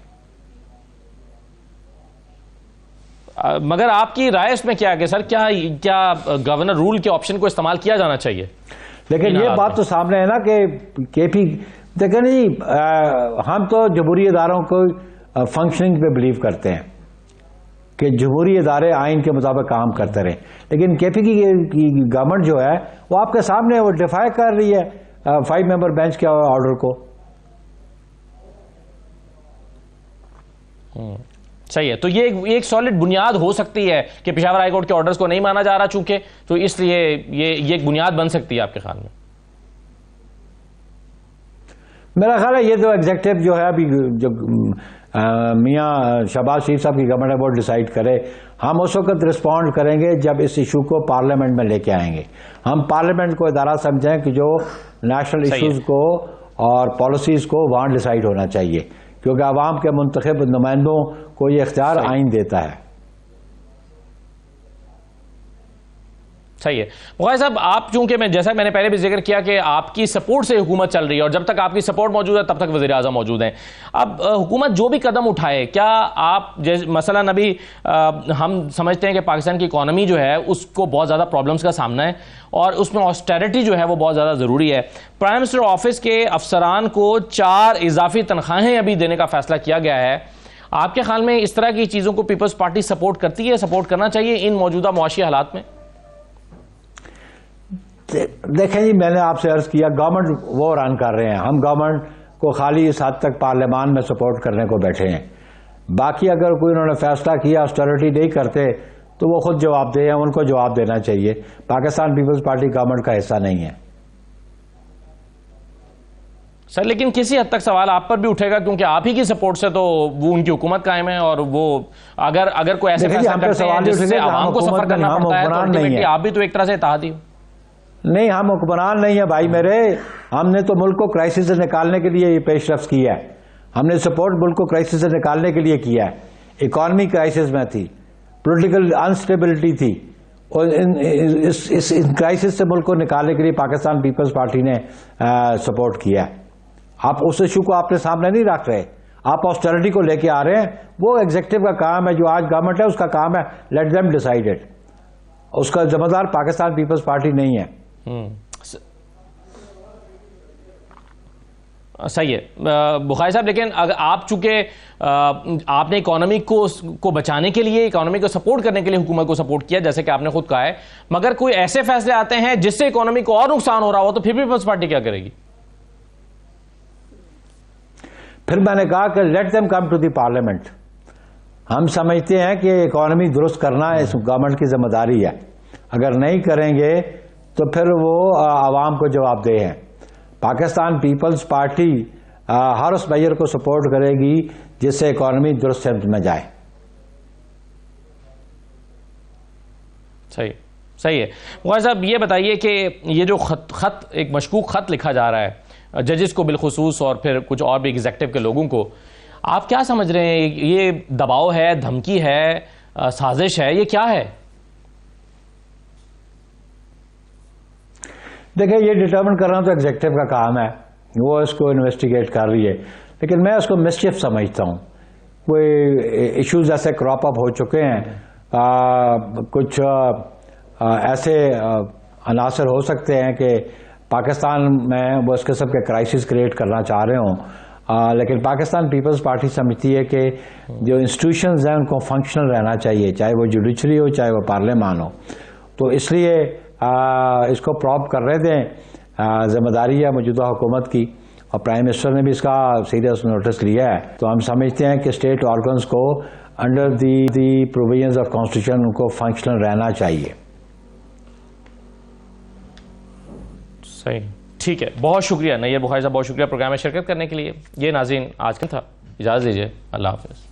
मगर आपकी राय इसमें क्या है सर, क्या गवर्नर रूल के ऑप्शन को इस्तेमाल किया जाना चाहिए? लेकिन ये बात तो सामने है ना कि केपी, देखें जी, हम तो जमहूरी इदारों को फंक्शनिंग पे बिलीव करते हैं कि जमहूरी इदारे आइन के मुताबिक काम करते रहे, लेकिन केपी की गवर्नमेंट जो है वो आपके सामने वो डिफाई कर रही है 5 मेंबर बेंच के ऑर्डर को। सही है, तो ये एक सॉलिड बुनियाद हो सकती है कि पेशावर हाईकोर्ट के ऑर्डर्स को नहीं माना जा रहा चूंकि, तो इसलिए ये एक बुनियाद बन सकती है आपके ख्याल में? मेरा ख्याल है ये तो एग्जेक्टिव जो है अभी जो मियाँ शहबाज शरीफ साहब की गवर्नमेंट है वो डिसाइड करे। हम उस वक्त रिस्पॉन्ड करेंगे जब इस इशू को पार्लियामेंट में लेके आएंगे। हम पार्लियामेंट को इदारा समझें कि जो नेशनल इश्यूज को और पॉलिसीज को वहां डिसाइड होना चाहिए, क्योंकि आवाम के मुंतखब नुमाइंदों को ये इख्तियार आइन देता है। सही है मुग़ल साहब, आप चूंकि जैसा मैंने पहले भी जिक्र किया कि आपकी सपोर्ट से हुकूमत चल रही है और जब तक आपकी सपोर्ट मौजूद है तब तक वज़ीर आज़म मौजूद हैं। अब हुकूमत जो भी कदम उठाए, क्या आप मसलन अभी हम समझते हैं कि पाकिस्तान की इकॉनमी जो है उसको बहुत ज़्यादा प्रॉब्लम्स का सामना है और उसमें ऑस्टेरिटी जो है वो बहुत ज़्यादा ज़रूरी है। प्राइम मिनिस्टर ऑफिस के अफसरान को 4 इजाफी तनख्वाहें अभी देने का फैसला किया गया है। आपके ख्याल में इस तरह की चीज़ों को पीपल्स पार्टी सपोर्ट करती है, सपोर्ट करना चाहिए इन मौजूदा मुआशी हालात में? देखें जी, मैंने आपसे अर्ज किया गवर्नमेंट वो रन कर रहे हैं, हम गवर्नमेंट को खाली इस हद तक पार्लियामान में सपोर्ट करने को बैठे हैं। बाकी अगर कोई उन्होंने फैसला किया ऑस्टेरिटी नहीं करते तो वो खुद जवाबदेह हैं, उनको जवाब देना चाहिए। पाकिस्तान पीपल्स पार्टी गवर्नमेंट का हिस्सा नहीं है सर, लेकिन किसी हद तक सवाल आप पर भी उठेगा क्योंकि आप ही की सपोर्ट से तो वो उनकी हुकूमत कायम है और वो अगर कोई ऐसे फैसला करते हैं जिससे आवाम को सफर करना पड़ता है तो अल्टीमेटली आप भी तो एक तरह से इत्तेहादी हो। नहीं, हम हुक्मरान नहीं है भाई मेरे। हमने तो मुल्क को क्राइसिस से निकालने के लिए ये पेशरफ्त किया है। हमने सपोर्ट मुल्क को क्राइसिस से निकालने के लिए किया है। इकॉनमी क्राइसिस में थी, पॉलिटिकल अनस्टेबिलिटी थी और इस क्राइसिस से मुल्क को निकालने के लिए पाकिस्तान पीपल्स पार्टी ने सपोर्ट किया है। आप उस इशू को आपने सामने नहीं रख रहे, आप ऑस्टेरिटी को लेके आ रहे हैं। वो एग्जीक्यूटिव का काम है, जो आज गवर्नमेंट है उसका काम है, लेट देम डिसाइडेड। उसका जिम्मेदार पाकिस्तान पीपल्स पार्टी नहीं है। सही है बुखारी साहब, लेकिन अगर आप चूंकि आपने इकोनॉमी को बचाने के लिए, इकोनॉमी को सपोर्ट करने के लिए हुकूमत को सपोर्ट किया जैसे कि आपने खुद कहा है, मगर कोई ऐसे फैसले आते हैं जिससे इकोनॉमी को और नुकसान हो रहा हो तो फिर पीपल्स पार्टी क्या करेगी? फिर मैंने कहा कि let them come to the parliament. हम समझते हैं कि इकोनॉमी दुरुस्त करना इस गवर्नमेंट की जिम्मेदारी है। अगर नहीं करेंगे तो फिर वो आवाम को जवाबदेह है। पाकिस्तान पीपल्स पार्टी हर उस मेजर को सपोर्ट करेगी जिससे इकोनॉमी दुरुस्त में जाए। सही है मुग़ल साहब, ये बताइए कि ये जो खत एक मशकूक खत लिखा जा रहा है जजेस को बिलखुसूस और फिर कुछ और भी एग्जीक्यूटिव के लोगों को, आप क्या समझ रहे हैं? ये दबाव है, धमकी है, साजिश है, ये क्या है? देखिए, ये डिटर्मिन करना तो एग्जीक्यूटिव का काम है, वो इसको इन्वेस्टिगेट कर रही है, लेकिन मैं उसको मिसचिफ समझता हूँ। कोई इश्यूज ऐसे क्रॉप अप हो चुके हैं, कुछ ऐसे अनासर हो सकते हैं कि पाकिस्तान में वो इस किस्म के क्राइसिस क्रिएट करना चाह रहे हों, लेकिन पाकिस्तान पीपल्स पार्टी समझती है कि जो इंस्टीट्यूशंस हैं उनको फंक्शनल रहना चाहिए, चाहे वो जुडिशरी हो चाहे वो पार्लियामान हो। तो इसलिए इसको प्रॉप कर रहे थे। जिम्मेदारी है मौजूदा हुकूमत की और प्राइम मिनिस्टर ने भी इसका सीरियस नोटिस लिया है। तो हम समझते हैं कि स्टेट ऑर्गन्स को under the provisions of constitution उनको फंक्शनल रहना चाहिए। सही, ठीक है, बहुत शुक्रिया नैयर बुखारी साहब, बहुत शुक्रिया प्रोग्राम में शिरकत करने के लिए। ये नाज़रीन आज का था, इजाज़त दीजिए, अल्लाह हाफ़िज़।